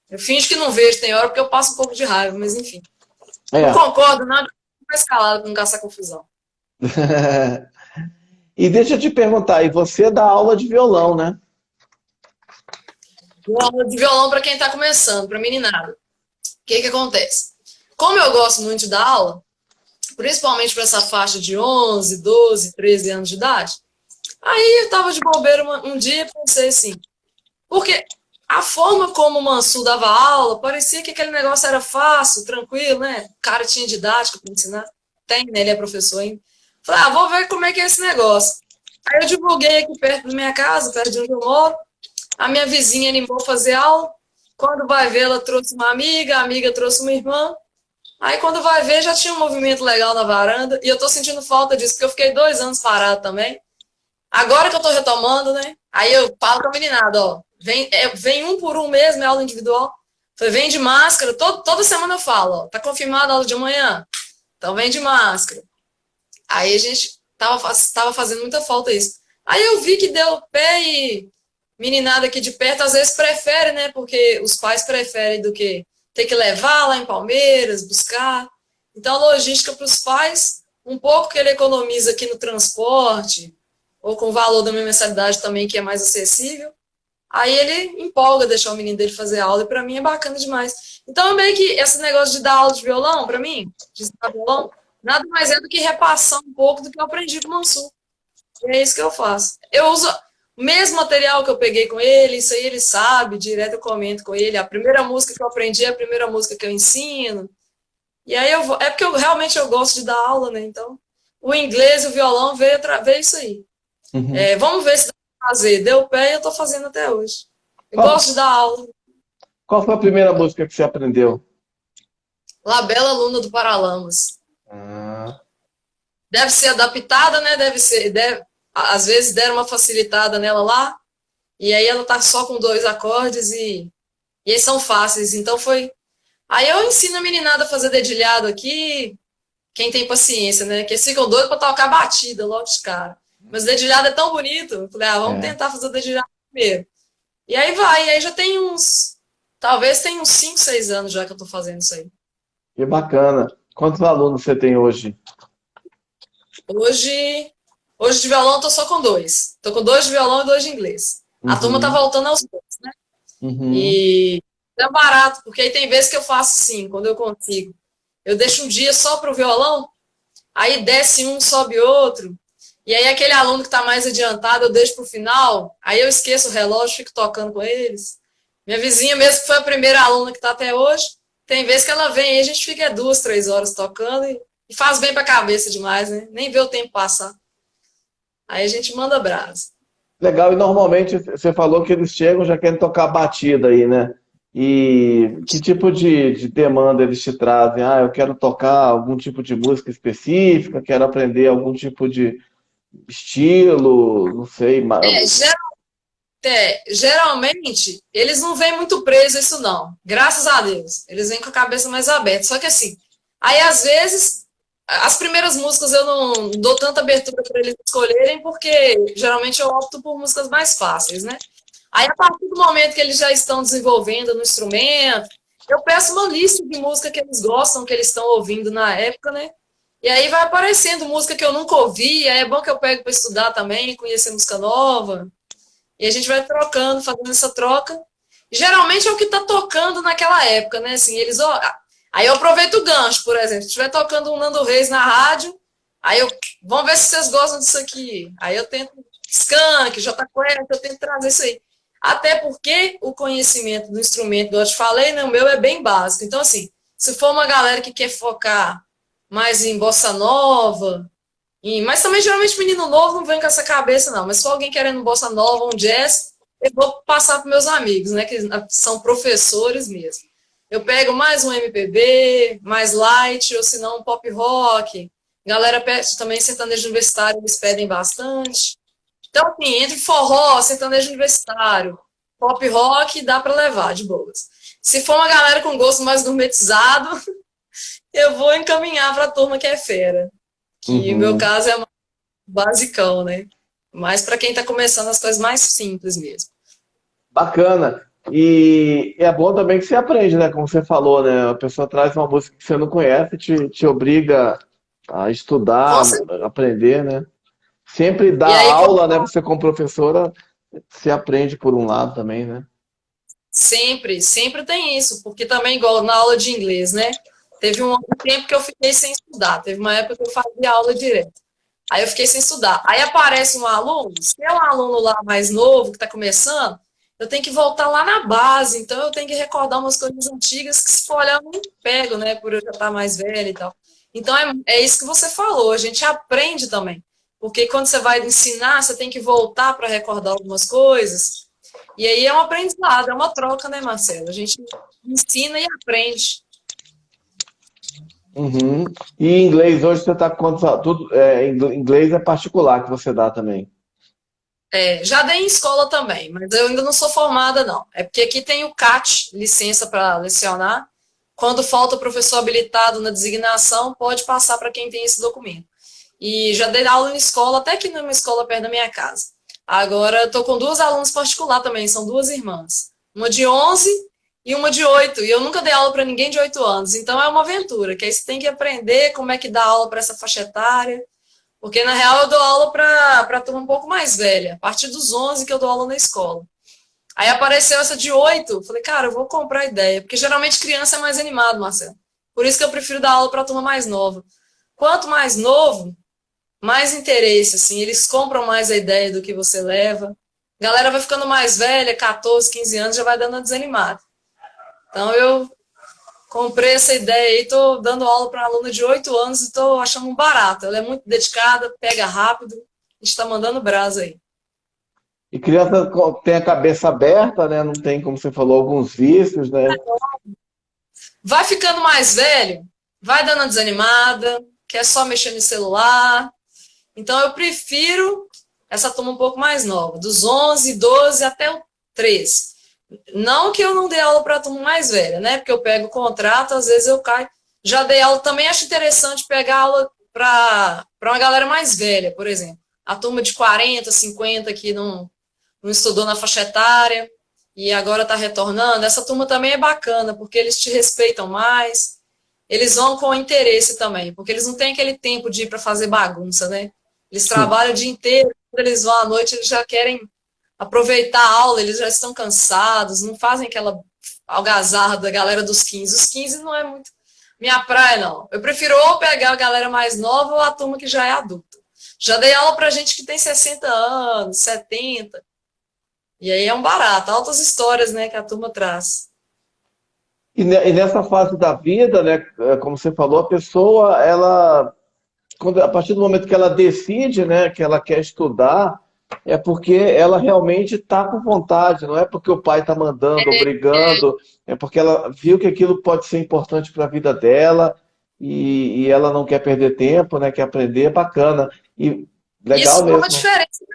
Eu finjo que não vejo, tem hora porque eu passo um pouco de raiva, mas enfim. Não É. concordo, nada, mais calado com essa confusão. E deixa eu te perguntar, e você dá aula de violão, né? Dou aula de violão para quem está começando, para meninada. O que que acontece? Como eu gosto muito da aula, principalmente para essa faixa de 11, 12, 13 anos de idade, aí eu tava de bobeira um dia e pensei assim, porque a forma como o Mansur dava aula, parecia que aquele negócio era fácil, tranquilo, né? O cara tinha didática para ensinar. Tem, né? Ele é professor ainda. Falei, vou ver como é que é esse negócio. Aí eu divulguei aqui perto da minha casa, perto de onde eu moro. A minha vizinha animou a fazer aula. Quando vai ver, ela trouxe uma amiga, a amiga trouxe uma irmã. Aí quando vai ver, já tinha um movimento legal na varanda. E eu tô sentindo falta disso, porque eu fiquei 2 anos parado também. Agora que eu tô retomando, né? Aí eu falo com a meninada, ó. Vem um por um mesmo, é aula individual. Falei, vem de máscara. Toda semana eu falo, ó. Tá confirmada a aula de amanhã? Então vem de máscara. Aí a gente tava fazendo muita falta isso. Aí eu vi que deu pé e meninada aqui de perto às vezes prefere, né? Porque os pais preferem do que ter que levar lá em Palmeiras, buscar. Então a logística para os pais, um pouco que ele economiza aqui no transporte, ou com o valor da minha mensalidade também, que é mais acessível. Aí ele empolga deixar o menino dele fazer aula, e para mim é bacana demais. Então, meio que esse negócio de dar aula de violão, para mim, de ensinar violão, nada mais é do que repassar um pouco do que eu aprendi com o Mansur. E é isso que eu faço. Eu uso o mesmo material que eu peguei com ele, isso aí ele sabe, direto eu comento com ele. A primeira música que eu aprendi é a primeira música que eu ensino. E aí é porque realmente eu gosto de dar aula, né? Então, o inglês e o violão veio isso aí. Uhum. Vamos ver se dá pra fazer. Deu pé e eu tô fazendo até hoje. Eu Qual, gosto de dar aula. qual foi a primeira música que você aprendeu? La Bela Luna do Paralamas. Ah, Deve ser adaptada, né? Às vezes deram uma facilitada nela lá, e aí ela tá só com 2 acordes e eles são fáceis. Então foi. Aí eu ensino a meninada a fazer dedilhado aqui, quem tem paciência, né? Que eles ficam doidos pra tocar batida logo de cara. Mas o dedilhado é tão bonito. Eu falei, vamos é. tentar fazer o dedilhado primeiro. E aí vai, e aí já tem uns. Talvez tenha uns 5, 6 anos já que eu tô fazendo isso aí. Que bacana. Quantos alunos você tem hoje? Hoje, hoje de violão eu tô só com 2. Tô com 2 de violão e 2 de inglês. A turma tá Uhum, voltando aos poucos, né? uhum. E é barato, porque aí tem vezes que eu faço assim, quando eu consigo. Eu deixo um dia só pro violão, aí desce um, sobe outro. E aí aquele aluno que está mais adiantado, eu deixo para o final, aí eu esqueço o relógio, fico tocando com eles. Minha vizinha mesmo, que foi a primeira aluna que está até hoje, tem vezes que ela vem e a gente fica 2, 3 horas tocando e faz bem para a cabeça demais, né? Nem vê o tempo passar. Aí a gente manda brasa. Legal, e normalmente você falou que eles chegam já querem tocar batida aí, né? E que tipo de demanda eles te trazem? Ah, eu quero tocar algum tipo de música específica, quero aprender algum tipo de estilo, não sei. É, geralmente, eles não vêm muito presos a isso, não. Graças a Deus. Eles vêm com a cabeça mais aberta. Só que assim, aí às vezes, as primeiras músicas eu não dou tanta abertura para eles escolherem, porque geralmente eu opto por músicas mais fáceis, né? Aí, a partir do momento que eles já estão desenvolvendo no instrumento, eu peço uma lista de música que eles gostam, que eles estão ouvindo na época, né? E aí vai aparecendo música que eu nunca ouvi, aí é bom que eu pego para estudar também, conhecer música nova. E a gente vai trocando, fazendo essa troca. Geralmente é o que está tocando naquela época, né? Assim, eles, ó, aí eu aproveito o gancho, por exemplo. Se estiver tocando um Nando Reis na rádio, aí eu, vamos ver se vocês gostam disso aqui. Aí eu tento Skank, J Quest, eu tento trazer isso aí. Até porque o conhecimento do instrumento, que eu te falei, né, o meu é bem básico. Então, assim, se for uma galera que quer focar mais em bossa nova, mas também, geralmente, menino novo não vem com essa cabeça, não. Mas se for alguém querendo bossa nova, um jazz, eu vou passar para meus amigos, né? Que são professores mesmo. Eu pego mais um MPB, mais light, ou se não, um pop rock. Galera pede também sertanejo universitário, eles pedem bastante. Então, assim, entre forró, sertanejo universitário, pop rock, dá para levar de boas. Se for uma galera com gosto mais gourmetizado, eu vou encaminhar para a turma que é fera. Que o meu Uhum. caso é basicão, né? Mas para quem está começando as coisas mais simples mesmo. Bacana. E é bom também que você aprende, né? Como você falou, né? A pessoa traz uma música que você não conhece, te obriga a estudar, Com certeza. a aprender, né? Sempre E dá aí, aula, né? Você como professora, você aprende por um lado também, né? sempre tem isso, porque também, igual na aula de inglês, né? Teve um tempo que eu fiquei sem estudar, teve uma época que eu fazia aula direto. Aí eu fiquei sem estudar. Aí aparece um aluno, se é um aluno lá mais novo, que está começando, eu tenho que voltar lá na base, então eu tenho que recordar umas coisas antigas que, se for olhar, eu não pego, né? Por eu já estar mais velha e tal. Então é isso que você falou, a gente aprende também. Porque quando você vai ensinar, você tem que voltar para recordar algumas coisas. E aí é um aprendizado, é uma troca, né, Marcelo? A gente ensina e aprende. Uhum. E inglês, hoje você está com quantos, tudo, inglês é particular que você dá também. Já dei em escola também, mas eu ainda não sou formada, não. É porque aqui tem o CAT, licença para lecionar. Quando falta o professor habilitado na designação, pode passar para quem tem esse documento. E já dei aula em escola, até que numa escola perto da minha casa. Agora, estou com duas alunas particular também, são duas irmãs. Uma de 11 e uma de 8. E eu nunca dei aula para ninguém de 8 anos. Então é uma aventura, que aí você tem que aprender como é que dá aula para essa faixa etária. Porque, na real, eu dou aula para turma um pouco mais velha, a partir dos 11 que eu dou aula na escola. Aí apareceu essa de 8, falei, cara, eu vou comprar a ideia, porque geralmente criança é mais animado, Marcelo. Por isso que eu prefiro dar aula para a turma mais nova. Quanto mais novo, mais interesse, assim, eles compram mais a ideia do que você leva. A galera vai ficando mais velha, 14, 15 anos, já vai dando uma desanimada. Então, eu comprei essa ideia e tô dando aula para uma aluna de 8 anos e tô achando um barato. Ela é muito dedicada, pega rápido, a gente tá mandando brasa aí. E criança tem a cabeça aberta, né? Não tem, como você falou, alguns vícios, né? Vai ficando mais velho, vai dando uma desanimada, quer só mexer no celular. Então eu prefiro essa turma um pouco mais nova, dos 11, 12 até o 13. Não que eu não dê aula para a turma mais velha, né? Porque eu pego o contrato, às vezes eu caio. Já dei aula, também acho interessante pegar aula para uma galera mais velha, por exemplo. A turma de 40, 50 que não estudou na faixa etária e agora está retornando. Essa turma também é bacana, porque eles te respeitam mais, eles vão com interesse também, porque eles não têm aquele tempo de ir para fazer bagunça, né? Eles trabalham o dia inteiro, quando eles vão à noite, eles já querem aproveitar a aula, eles já estão cansados, não fazem aquela algazarra da galera dos 15. Os 15 não é muito minha praia, não. Eu prefiro ou pegar a galera mais nova ou a turma que já é adulta. Já dei aula para gente que tem 60 anos, 70. E aí é um barato, altas histórias, né, que a turma traz. E nessa fase da vida, né, como você falou, a pessoa, a partir do momento que ela decide, né, que ela quer estudar, é porque ela realmente está com vontade, não é porque o pai está mandando, obrigando, é porque ela viu que aquilo pode ser importante para a vida dela e ela não quer perder tempo, né, quer aprender, é bacana. E legal Isso é uma mesmo. diferença,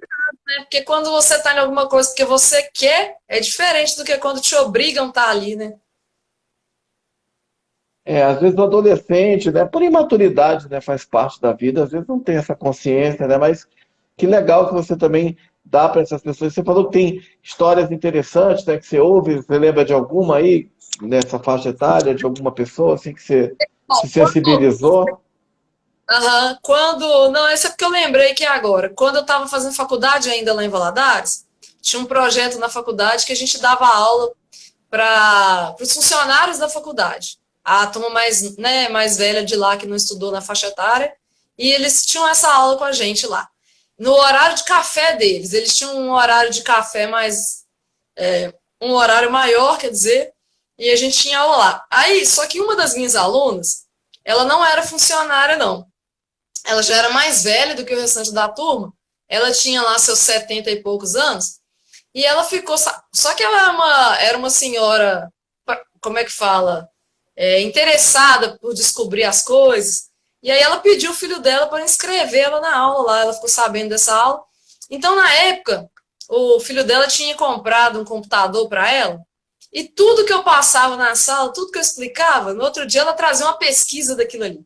né? Porque quando você está em alguma coisa porque você quer, é diferente do que quando te obrigam a estar ali, né? Às vezes o adolescente, né, por imaturidade, né, faz parte da vida, às vezes não tem essa consciência, né, mas que legal que você também dá para essas pessoas. Você falou que tem histórias interessantes, né, que você ouve, você lembra de alguma aí nessa faixa etária, de alguma pessoa assim que você Bom, se sensibilizou? Não, esse é porque eu lembrei que agora, quando eu estava fazendo faculdade ainda lá em Valadares, tinha um projeto na faculdade que a gente dava aula para os funcionários da faculdade. A turma mais, né, mais velha de lá que não estudou na faixa etária, e eles tinham essa aula com a gente lá. No horário de café deles, eles tinham um horário de café mais, um horário maior, quer dizer, e a gente tinha aula lá. Aí, só que uma das minhas alunas, ela não era funcionária, não. Ela já era mais velha do que o restante da turma, ela tinha lá seus 70 e poucos anos, e ela ficou. Só que ela era uma senhora, como é que fala? Interessada por descobrir as coisas. E aí ela pediu o filho dela para inscrever ela na aula lá. Ela ficou sabendo dessa aula. Então, na época, o filho dela tinha comprado um computador para ela. E tudo que eu passava na sala, tudo que eu explicava, no outro dia ela trazia uma pesquisa daquilo ali.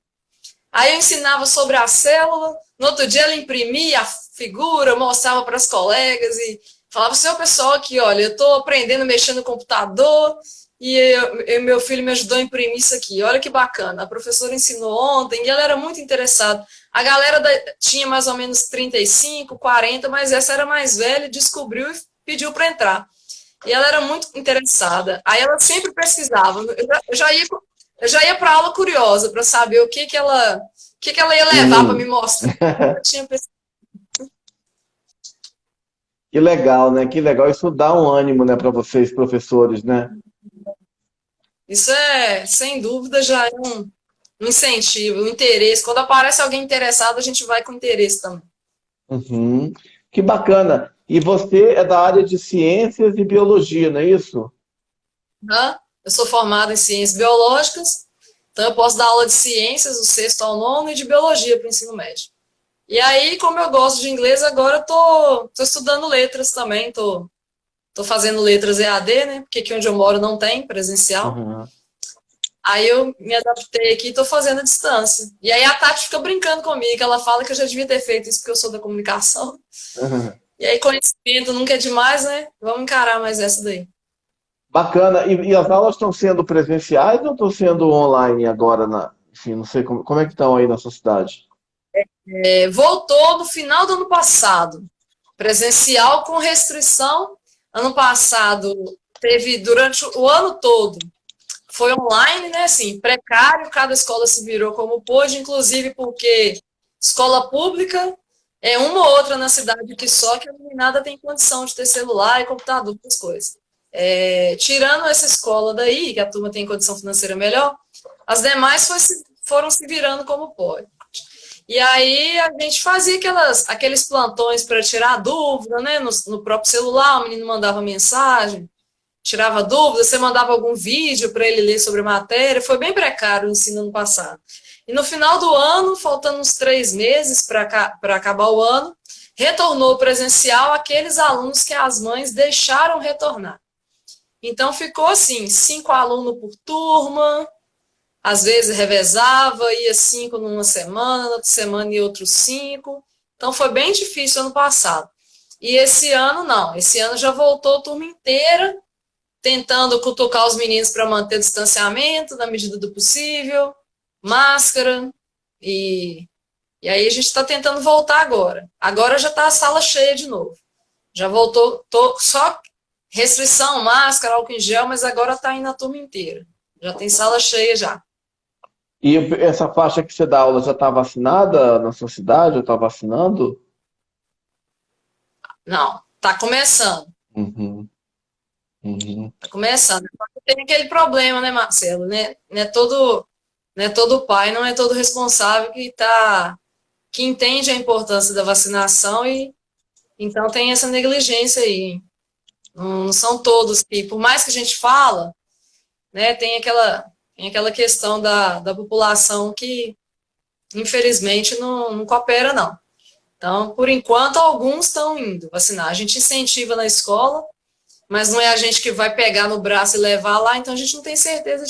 Aí eu ensinava sobre a célula, no outro dia ela imprimia a figura, mostrava para as colegas e falava, seu pessoal aqui, olha, eu estou aprendendo a mexer no computador e meu filho me ajudou a imprimir isso aqui, olha que bacana. A professora ensinou ontem e ela era muito interessada. A galera tinha mais ou menos 35, 40, mas essa era mais velha, descobriu e pediu para entrar. E ela era muito interessada. Aí ela sempre pesquisava. Eu já ia para aula curiosa para saber o que ela ia levar para me Sim. mostrar. Eu tinha Que legal, né? Que legal. Isso dá um ânimo, né, para vocês, professores, né? Isso é, sem dúvida, já é um incentivo, um interesse. Quando aparece alguém interessado, a gente vai com interesse também. Uhum. Que bacana. E você é da área de ciências e biologia, não é isso? Tá? Eu sou formada em ciências biológicas, então eu posso dar aula de ciências do sexto ao nono e de biologia para o ensino médio. E aí, como eu gosto de inglês, agora eu tô estudando letras também, tô fazendo letras EAD, né? Porque aqui onde eu moro não tem presencial. Uhum. Aí eu me adaptei aqui e tô fazendo à distância. E aí a Tati fica brincando comigo, que ela fala que eu já devia ter feito isso porque eu sou da comunicação. Uhum. E aí conhecimento nunca é demais, né? Vamos encarar mais essa daí. Bacana. E as aulas estão sendo presenciais ou estão sendo online agora? Enfim, não sei como é que estão aí na sua cidade. Voltou no final do ano passado, presencial com restrição. Ano passado teve durante o ano todo. Foi online, né? Assim, precário, cada escola se virou como pôde, inclusive porque escola pública é uma ou outra na cidade que só que a meninada tem condição de ter celular e computador, essas coisas. Tirando essa escola daí, que a turma tem condição financeira melhor, as demais foram se virando como pode. E aí a gente fazia aqueles plantões para tirar dúvida, né? No próprio celular, o menino mandava mensagem, tirava dúvida, você mandava algum vídeo para ele ler sobre a matéria. Foi bem precário o ensino ano passado. E no final do ano, faltando uns 3 meses para acabar o ano, retornou presencial aqueles alunos que as mães deixaram retornar. Então ficou assim, 5 alunos por turma, às vezes revezava, ia 5 numa semana, na outra semana ia outros 5. Então foi bem difícil ano passado. E esse ano não, esse ano já voltou a turma inteira, tentando cutucar os meninos para manter o distanciamento na medida do possível, máscara, e, e aí a gente está tentando voltar agora. Agora já está a sala cheia de novo. Já voltou, só restrição, máscara, álcool em gel, mas agora está indo a turma inteira. Já tem sala cheia já. E essa faixa que você dá aula já está vacinada na sua cidade? Já está vacinando? Não, tá começando. Uhum, uhum. Tá começando. Só que tem aquele problema, né, Marcelo? Né? Não é todo pai, não é todo responsável que entende a importância da vacinação e então tem essa negligência aí. Não são todos que, por mais que a gente fala, né, tem aquela questão da população que, infelizmente, não coopera, não. Então, por enquanto, alguns estão indo vacinar. A gente incentiva na escola, mas não é a gente que vai pegar no braço e levar lá, então a gente não tem certeza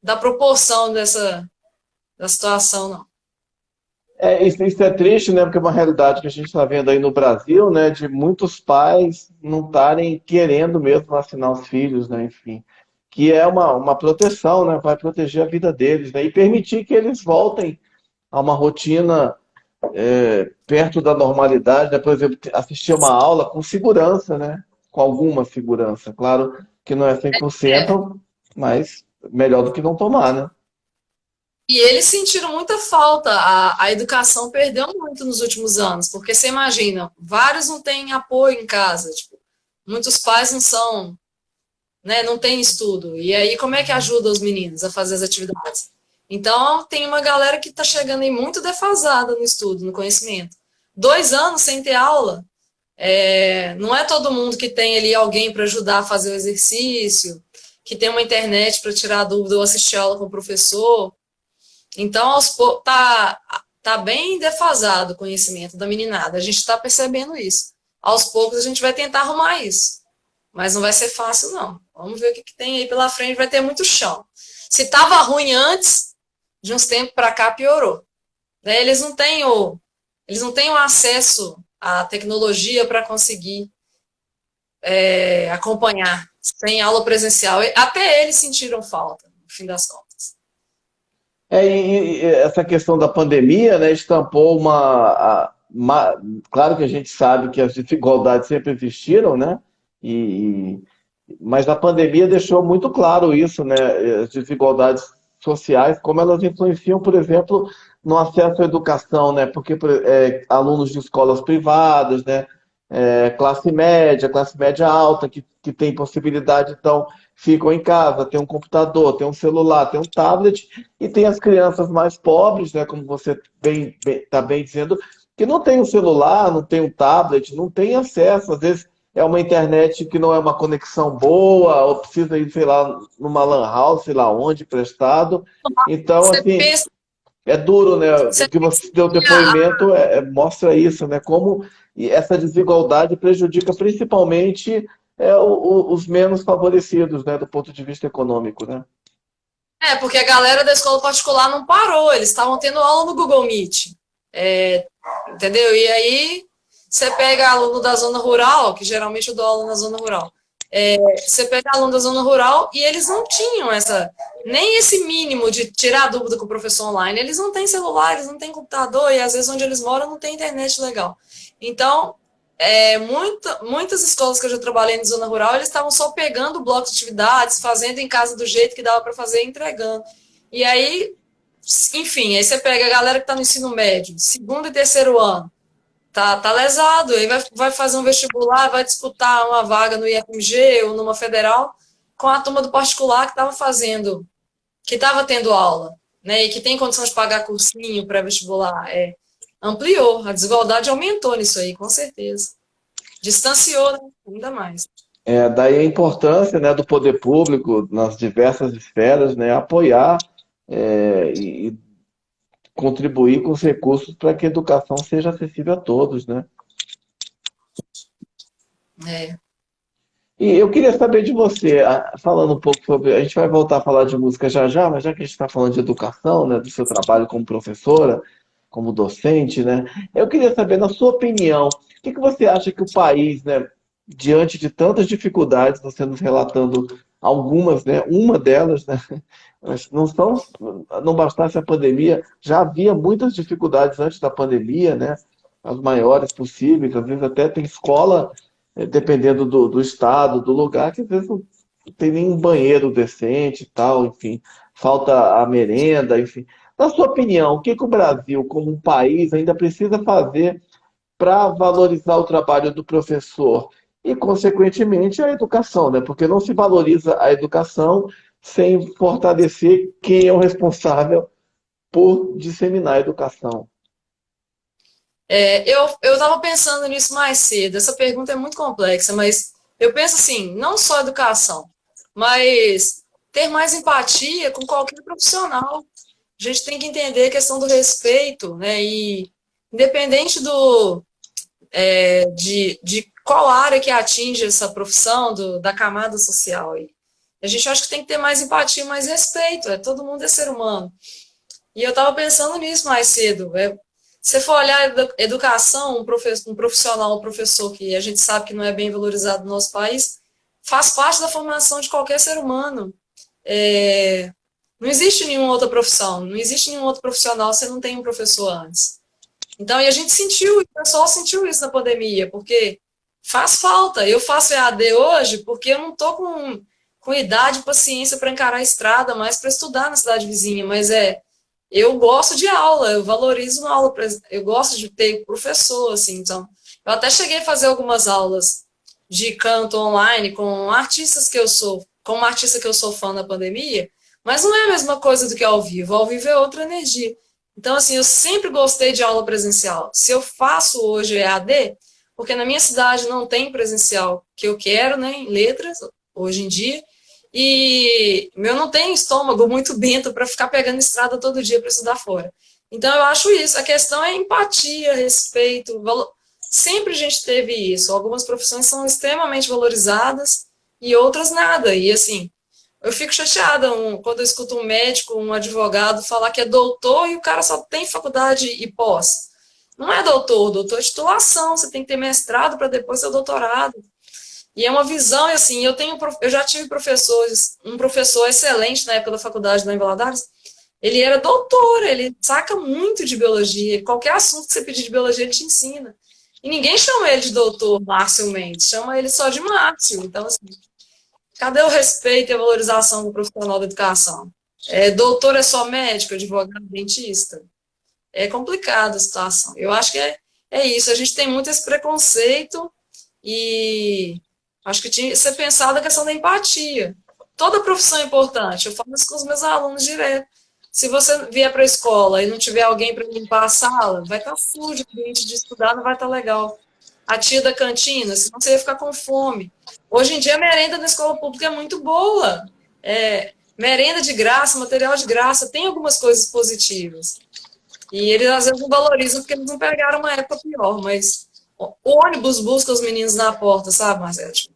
da proporção da situação, não. Isso é triste, né? Porque é uma realidade que a gente está vendo aí no Brasil, né? De muitos pais não estarem querendo mesmo vacinar os filhos, né? Enfim, que é uma proteção, né? Vai proteger a vida deles, né? E permitir que eles voltem a uma rotina perto da normalidade, né? Por exemplo, assistir uma aula com segurança, né? Com alguma segurança. Claro que não é É. 100%, mas melhor do que não tomar, né? E eles sentiram muita falta, a educação perdeu muito nos últimos anos, porque você imagina, vários não têm apoio em casa, tipo, muitos pais não são, né, não têm estudo, e aí como é que ajuda os meninos a fazer as atividades? Então, tem uma galera que está chegando aí muito defasada no estudo, no conhecimento. 2 anos sem ter aula, não é todo mundo que tem ali alguém para ajudar a fazer o exercício, que tem uma internet para tirar dúvida ou assistir aula com o professor. Então, tá bem defasado o conhecimento da meninada. A gente está percebendo isso. Aos poucos a gente vai tentar arrumar isso. Mas não vai ser fácil, não. Vamos ver o que tem aí pela frente, vai ter muito chão. Se estava ruim antes, de uns tempos para cá piorou. Né? Eles não têm o acesso à tecnologia para conseguir acompanhar sem aula presencial. Até eles sentiram falta, no fim das contas. E essa questão da pandemia, né, estampou claro que a gente sabe que as desigualdades sempre existiram, né? E, mas a pandemia deixou muito claro isso, né? As desigualdades sociais, como elas influenciam, por exemplo, no acesso à educação, né? Porque alunos de escolas privadas, né? Classe média alta, que tem possibilidade, então, ficam em casa, tem um computador, tem um celular, tem um tablet, e tem as crianças mais pobres, né? Como você está bem dizendo, que não tem um celular, não tem um tablet, não tem acesso, às vezes é uma internet que não é uma conexão boa, ou precisa ir, sei lá, numa lan house, sei lá onde, prestado. Então, Você assim, pensa, é duro, né? O você que pensa você deu que depoimento mostra isso, né? Como essa desigualdade prejudica principalmente os menos favorecidos, né? Do ponto de vista econômico, né? porque a galera da escola particular não parou, eles estavam tendo aula no Google Meet. É, entendeu? E aí você pega aluno da zona rural, que geralmente eu dou aula na zona rural. Você pega aluno da zona rural e eles não tinham nem esse mínimo de tirar dúvida com o professor online. Eles não têm celular, eles não têm computador, e às vezes onde eles moram não tem internet legal. Então, muitas escolas que eu já trabalhei na zona rural, eles estavam só pegando o bloco de atividades, fazendo em casa do jeito que dava para fazer e entregando. E aí, enfim, aí você pega a galera que está no ensino médio, segundo e terceiro ano, tá lesado, aí vai fazer um vestibular, vai disputar uma vaga no IFMG ou numa federal com a turma do particular que estava tendo aula, né, e que tem condição de pagar cursinho pré-vestibular. Ampliou, a desigualdade aumentou nisso aí, com certeza. Distanciou, né, ainda mais. Daí a importância, né, do poder público nas diversas esferas, né, apoiar e contribuir com os recursos para que a educação seja acessível a todos, né? É. E eu queria saber de você, falando um pouco sobre. A gente vai voltar a falar de música já já, mas já que a gente está falando de educação, né, do seu trabalho como professora, como docente, né, eu queria saber, na sua opinião, o que você acha que o país, né, diante de tantas dificuldades, você nos relatando algumas, né, uma delas, né, mas não bastasse a pandemia, já havia muitas dificuldades antes da pandemia, né, as maiores possíveis, às vezes até tem escola dependendo do estado, do lugar, que às vezes não tem nenhum banheiro decente e tal, enfim, falta a merenda, enfim. Na sua opinião, o que que o Brasil, como um país, ainda precisa fazer para valorizar o trabalho do professor e, consequentemente, a educação, né? Porque não se valoriza a educação sem fortalecer quem é o responsável por disseminar a educação. Eu estava pensando nisso mais cedo. Essa pergunta é muito complexa, mas eu penso assim, não só educação, mas ter mais empatia com qualquer profissional. A gente tem que entender a questão do respeito, né? E independente de qual área que atinge essa profissão, da camada social aí. A gente acha que tem que ter mais empatia, mais respeito. Todo mundo é ser humano. E eu estava pensando nisso mais cedo. Se você for olhar a educação, um profissional, um professor que a gente sabe que não é bem valorizado no nosso país, faz parte da formação de qualquer ser humano. É, não existe nenhuma outra profissão, não existe nenhum outro profissional se não tem um professor antes. Então, e a gente sentiu, o pessoal sentiu isso na pandemia, porque faz falta. Eu faço EAD hoje porque eu não estou com idade e paciência para encarar a estrada, mais para estudar na cidade vizinha, mas eu gosto de aula, eu valorizo a aula, eu gosto de ter professor, assim, então, eu até cheguei a fazer algumas aulas de canto online com artistas que eu sou, com uma artista que eu sou fã na pandemia, mas não é a mesma coisa do que ao vivo é outra energia. Então, assim, eu sempre gostei de aula presencial. Se eu faço hoje EAD, porque na minha cidade não tem presencial que eu quero, né, em letras, hoje em dia, e eu não tenho estômago muito bento para ficar pegando estrada todo dia para estudar fora. Então, eu acho isso. A questão é empatia, respeito, valor. Sempre a gente teve isso. Algumas profissões são extremamente valorizadas e outras nada. E, assim, eu fico chateada quando eu escuto um médico, um advogado falar que é doutor e o cara só tem faculdade e pós. Não é doutor é titulação, você tem que ter mestrado para depois ter doutorado. E é uma visão, e assim, eu já tive professores, um professor excelente na época da faculdade lá em Valadares, ele era doutor, ele saca muito de biologia, qualquer assunto que você pedir de biologia ele te ensina. E ninguém chama ele de doutor Márcio Mendes, chama ele só de Márcio. Então, assim, cadê o respeito e a valorização do profissional da educação? Doutor é só médico, advogado, dentista? É complicada a situação. Eu acho que é isso, a gente tem muito esse preconceito e acho que tinha que ser pensada a questão da empatia. Toda profissão é importante, eu falo isso com os meus alunos direto. Se você vier para a escola e não tiver alguém para limpar a sala, vai estar sujo, o ambiente de estudar não vai estar legal. A tia da cantina, senão você ia ficar com fome. Hoje em dia a merenda na escola pública é muito boa. Merenda de graça, material de graça, tem algumas coisas positivas. E eles às vezes não valorizam porque eles não pegaram uma época pior, mas o ônibus busca os meninos na porta, sabe, Marcelo? Tipo,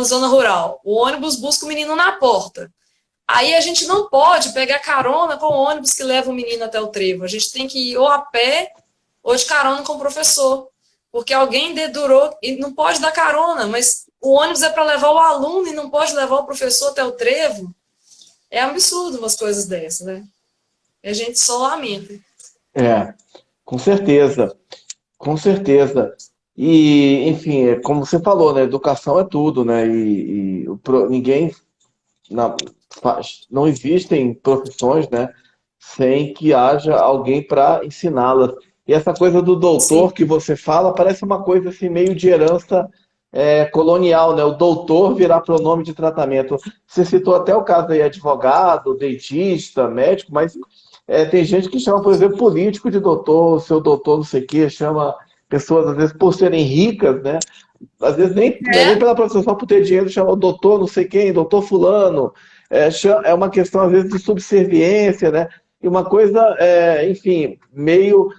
zona rural. O ônibus busca o menino na porta. Aí a gente não pode pegar carona com o ônibus que leva o menino até o trevo. A gente tem que ir ou a pé ou de carona com o professor. Porque alguém dedurou e não pode dar carona, mas o ônibus é para levar o aluno e não pode levar o professor até o trevo. É absurdo umas coisas dessas, né? E a gente só lamenta. É, com certeza, com certeza. E, enfim, como você falou, né? Educação é tudo, né? Ninguém na- não existem profissões, né, sem que haja alguém para ensiná-las. E essa coisa do doutor Sim. que você fala parece uma coisa assim meio de herança colonial, né? O doutor virar pronome de tratamento. Você citou até o caso aí, advogado, dentista, médico, mas tem gente que chama, por exemplo, político de doutor, seu doutor não sei o quê, chama pessoas, às vezes, por serem ricas, né? Às vezes nem, não é nem É, pela profissão, só por ter dinheiro, chama o doutor não sei quem, doutor fulano. É uma questão, às vezes, de subserviência, né? E uma coisa, enfim, meio,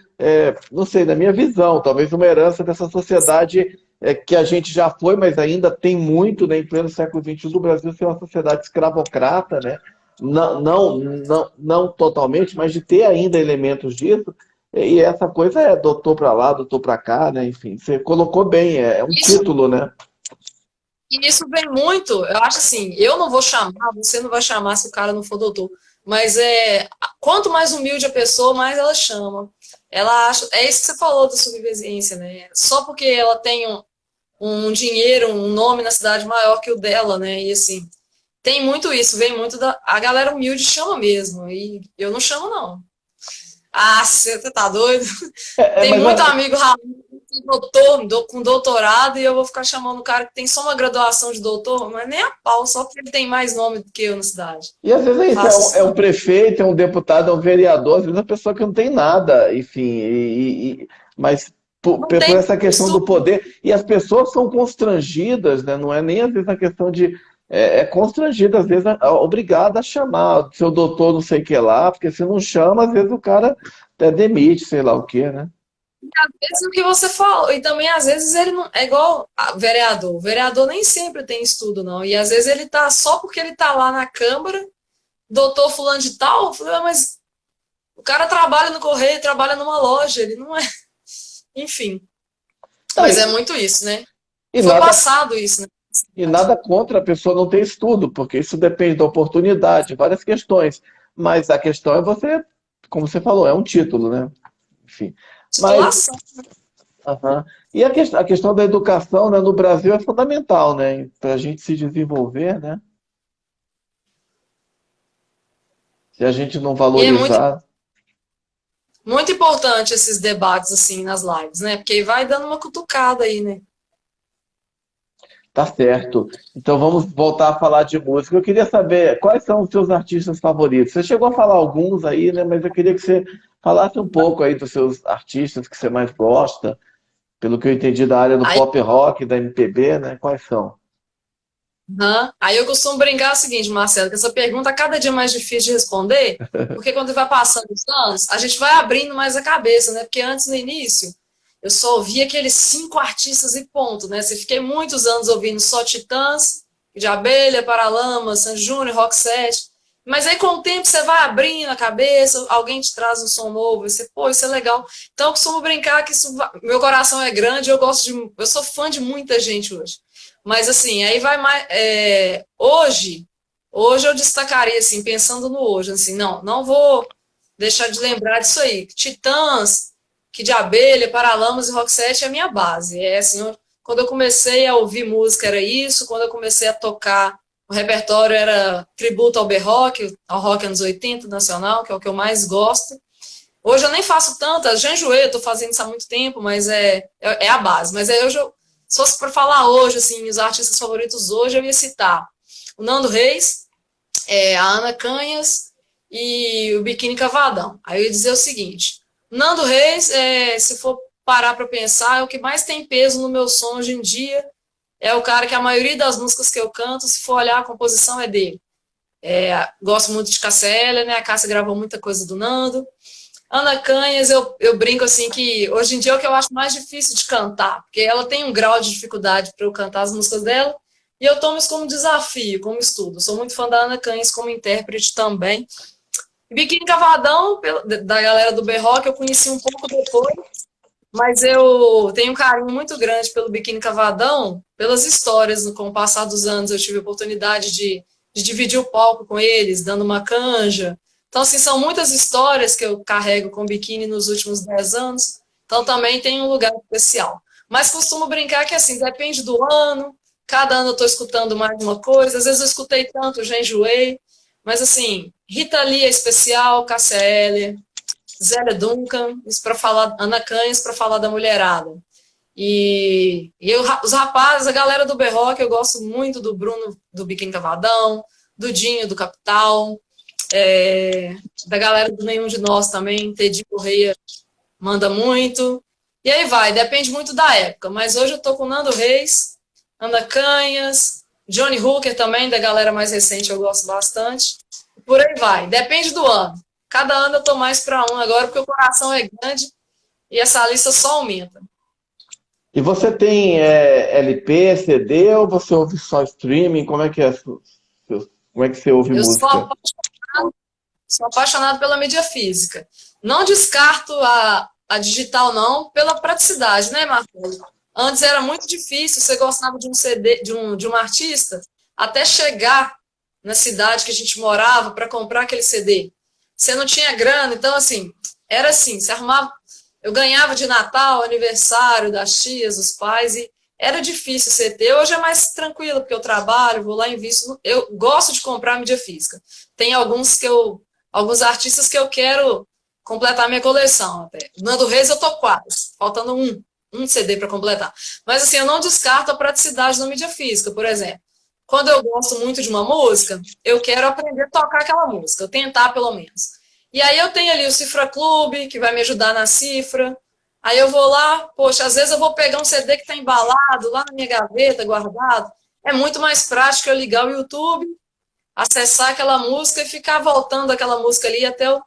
não sei, na minha visão, talvez uma herança dessa sociedade que a gente já foi, mas ainda tem muito, né, em pleno século XXI, do Brasil ser uma sociedade escravocrata, né? Não totalmente, mas de ter ainda elementos disso. E essa coisa é doutor para lá, doutor para cá, né? Enfim, você colocou bem, é um isso, título, né? isso vem muito, eu acho assim, eu não vou chamar, você não vai chamar se o cara não for doutor, mas quanto mais humilde a pessoa, mais ela chama. Ela acha, é isso que você falou da subserviência, né? Só porque ela tem um dinheiro, um nome na cidade maior que o dela, né? E assim, Tem muito isso, vem muito da. A galera humilde chama mesmo, e eu não chamo, não. Ah, você tá doido? Tem Mas muito amigo doutor, com doutorado, e eu vou ficar chamando o cara que tem só uma graduação de doutor, mas nem a pau, só porque ele tem mais nome do que eu na cidade. e às vezes é isso, Faço é isso, um não. prefeito, é um deputado, é um vereador, às vezes é uma pessoa que não tem nada, enfim, mas Não por tem essa questão do estudo. poder, e as pessoas são constrangidas, né? Não é nem às vezes a questão de. É constrangida, às vezes, obrigada a chamar seu doutor não sei o que lá, porque se não chama, às vezes o cara até demite, sei lá o que, né? Às vezes o que você falou, e também às vezes ele não. É igual vereador. O vereador nem sempre tem estudo, não. E às vezes ele tá só porque ele tá lá na Câmara, doutor fulano de tal, eu falei, mas o cara trabalha no correio, trabalha numa loja, ele não é. Enfim. Não, Mas é muito isso, né? e Foi nada, passado isso, né? e nada contra a pessoa não ter estudo, porque isso depende da oportunidade, várias questões. Mas a questão é você, como você falou, é um título, né? Enfim. Mas, Titulação. aham. E a questão da educação, né, no Brasil é fundamental, né? Para a gente se desenvolver, né? Se a gente não E é muito, valorizar. muito importante esses debates, assim, nas lives, né? Porque aí vai dando uma cutucada aí, né? Tá certo. Então vamos voltar a falar de música. Eu queria saber quais são os seus artistas favoritos. Você chegou a falar alguns aí, né? Mas eu queria que você falasse um pouco aí dos seus artistas que você mais gosta. Pelo que eu entendi da área do Aí, pop rock, da MPB, né? Quais são? aí eu costumo brincar o seguinte, Marcelo, que essa pergunta é cada dia mais difícil de responder, porque quando vai passando os anos, a gente vai abrindo mais a cabeça, né? Porque antes, no início, eu só ouvia aqueles 5 artistas e ponto, né? Você fiquei muitos anos ouvindo só Titãs, de Abelha, Paralamas, Sandy Júnior, Roxette. Mas aí, com o tempo, você vai abrindo a cabeça, alguém te traz um som novo, e você, pô, isso é legal. Então, eu costumo brincar que meu coração é grande, eu sou fã de muita gente hoje. Mas, assim, aí vai mais. Hoje eu destacaria, assim, pensando no hoje, assim, não vou deixar de lembrar disso aí. Titãs, que de Abelha, Paralamas e Roxette é a minha base. É assim, quando eu comecei a ouvir música era isso, quando eu comecei a tocar, o repertório era tributo ao B-Rock, ao rock anos 80 nacional, que é o que eu mais gosto. Hoje eu nem faço tantas, já enjoei, eu tô fazendo isso há muito tempo, mas é a base. Mas hoje se fosse para falar hoje, assim, os artistas favoritos hoje, eu ia citar o Nando Reis, a Ana Canhas e o Biquíni Cavadão. Aí eu ia dizer o seguinte: Nando Reis, se for parar para pensar, é o que mais tem peso no meu som hoje em dia. É o cara que a maioria das músicas que eu canto, se for olhar, a composição é dele. Gosto muito de Cássia, né? A Cássia gravou muita coisa do Nando. Ana Canhas, eu brinco assim que hoje em dia é o que eu acho mais difícil de cantar, porque ela tem um grau de dificuldade para eu cantar as músicas dela, e eu tomo isso como desafio, como estudo. Sou muito fã da Ana Canhas como intérprete também. Biquíni Cavadão, da galera do B-Rock, eu conheci um pouco depois, mas eu tenho um carinho muito grande pelo Biquíni Cavadão, pelas histórias. Com o passar dos anos, eu tive a oportunidade de dividir o palco com eles, dando uma canja. Então, assim, são muitas histórias que eu carrego com o Biquíni nos últimos 10 anos. Então, também tem um lugar especial. Mas costumo brincar que, assim, depende do ano. Cada ano eu estou escutando mais uma coisa. Às vezes eu escutei tanto, já enjoei. Mas, assim, Rita Lee é especial, Cássia Eller, Zélia Duncan, isso para falar, Ana Canhas para falar da mulherada. Os rapazes, a galera do B-Rock, eu gosto muito do Bruno, do Biquíni Cavadão, do Dinho, do Capital, da galera do Nenhum de Nós também, Teddy Correia manda muito. E aí vai, depende muito da época. Mas hoje eu tô com Nando Reis, Ana Canhas, Johnny Hooker também, da galera mais recente, eu gosto bastante. Por aí vai, depende do ano. Cada ano eu tô mais para um agora, porque o coração é grande e essa lista só aumenta. E você tem LP, CD ou você ouve só streaming? Como é que é? Como é que você ouve Eu música? sou apaixonado pela mídia física. Não descarto a digital, não, pela praticidade, né, Marcelo? Antes era muito difícil, você gostava de um CD, de um artista, até chegar na cidade que a gente morava para comprar aquele CD. Você não tinha grana, então, assim, era assim, você arrumava. Eu ganhava de Natal, aniversário das tias, dos pais, e era difícil CD, hoje é mais tranquilo, porque eu trabalho, vou lá e invisto. Eu gosto de comprar mídia física. Tem alguns artistas que eu quero completar minha coleção até. Nando Reis eu tô quase, faltando um CD para completar. Mas assim, eu não descarto a praticidade da mídia física, por exemplo. Quando eu gosto muito de uma música, eu quero aprender a tocar aquela música, eu tentar pelo menos. E aí eu tenho ali o Cifra Clube, que vai me ajudar na cifra. Aí eu vou lá, poxa, às vezes eu vou pegar um CD que está embalado lá na minha gaveta, guardado. É muito mais prático eu ligar o YouTube, acessar aquela música e ficar voltando aquela música ali até eu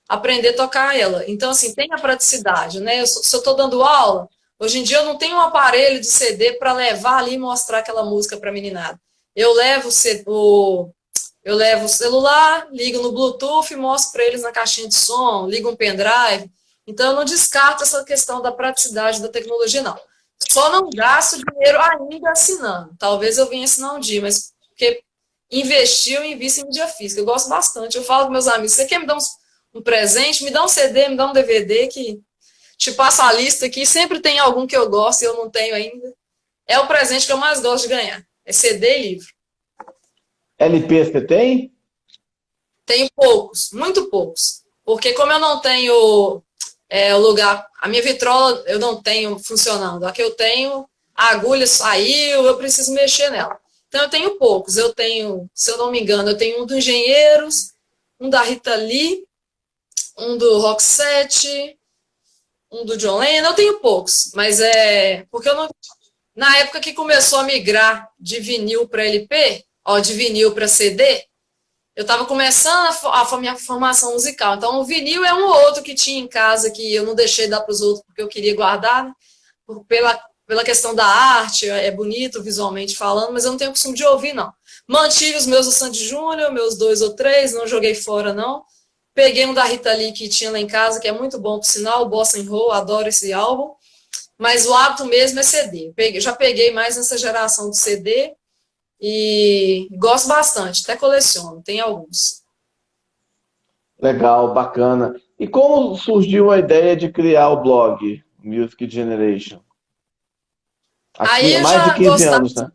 aprender a tocar ela. Então, assim, tem a praticidade, né? Se eu estou dando aula, hoje em dia eu não tenho um aparelho de CD para levar ali e mostrar aquela música para a meninada. Eu levo o celular, ligo no Bluetooth e mostro para eles na caixinha de som, ligo um pendrive. Então, eu não descarto essa questão da praticidade da tecnologia, não. Só não gasto dinheiro ainda assinando. Talvez eu venha assinar um dia, mas porque investir, eu invisto em mídia física. Eu gosto bastante. Eu falo com meus amigos, você quer me dar um presente? Me dá um CD, me dá um DVD que te passo a lista aqui. Sempre tem algum que eu gosto e eu não tenho ainda. É o presente que eu mais gosto de ganhar. É CD e livro. LP você tem? Tenho poucos, muito poucos. Porque como eu não tenho o lugar, a minha vitrola eu não tenho funcionando. A que eu tenho, a agulha saiu, eu preciso mexer nela. Então eu tenho poucos. Eu tenho, se eu não me engano, eu tenho um do Engenheiros, um da Rita Lee, um do Roxette, um do John Lennon. Eu tenho poucos, mas porque eu não. Na época que começou a migrar de vinil para LP, de vinil para CD, eu estava começando a minha formação musical. Então, o vinil é um ou outro que tinha em casa que eu não deixei dar para os outros porque eu queria guardar, né? Pela questão da arte, é bonito visualmente falando, mas eu não tenho costume de ouvir, não. Mantive os meus do Sandy Júnior, meus 2 ou 3, não joguei fora, não. Peguei um da Rita Lee que tinha lá em casa, que é muito bom, por sinal, o Bossa Roll, adoro esse álbum. Mas o hábito mesmo é CD. Já peguei mais nessa geração do CD e gosto bastante, até coleciono, tem alguns. Legal, bacana. E como surgiu a ideia de criar o blog Music Generation? Aqui Aí há eu mais de já 15 gostava, anos, né?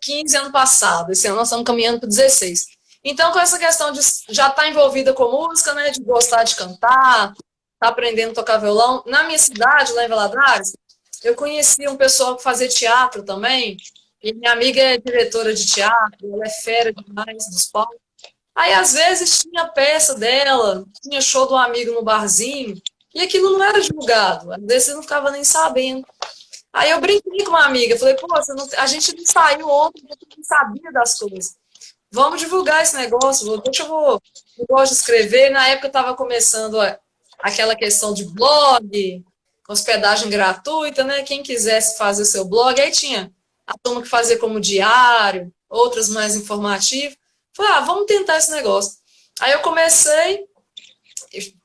15 ano passado, esse ano nós estamos caminhando para 16. Então, com essa questão de já estar envolvida com música, né, de gostar de cantar, tá aprendendo a tocar violão, na minha cidade, lá em Valadares, eu conheci um pessoal que fazia teatro também, e minha amiga é diretora de teatro, ela é fera demais dos palcos. Aí, às vezes, tinha peça dela, tinha show de um amigo no barzinho, e aquilo não era divulgado, às vezes você não ficava nem sabendo. Aí eu brinquei com uma amiga, falei, pô, a gente não saiu ontem, a gente não sabia das coisas. Vamos divulgar esse negócio, eu gosto de escrever. Na época eu estava começando aquela questão de blog, hospedagem gratuita, né? Quem quisesse fazer seu blog, aí tinha a turma que fazia como diário, outras mais informativas. Falei, vamos tentar esse negócio. Aí eu comecei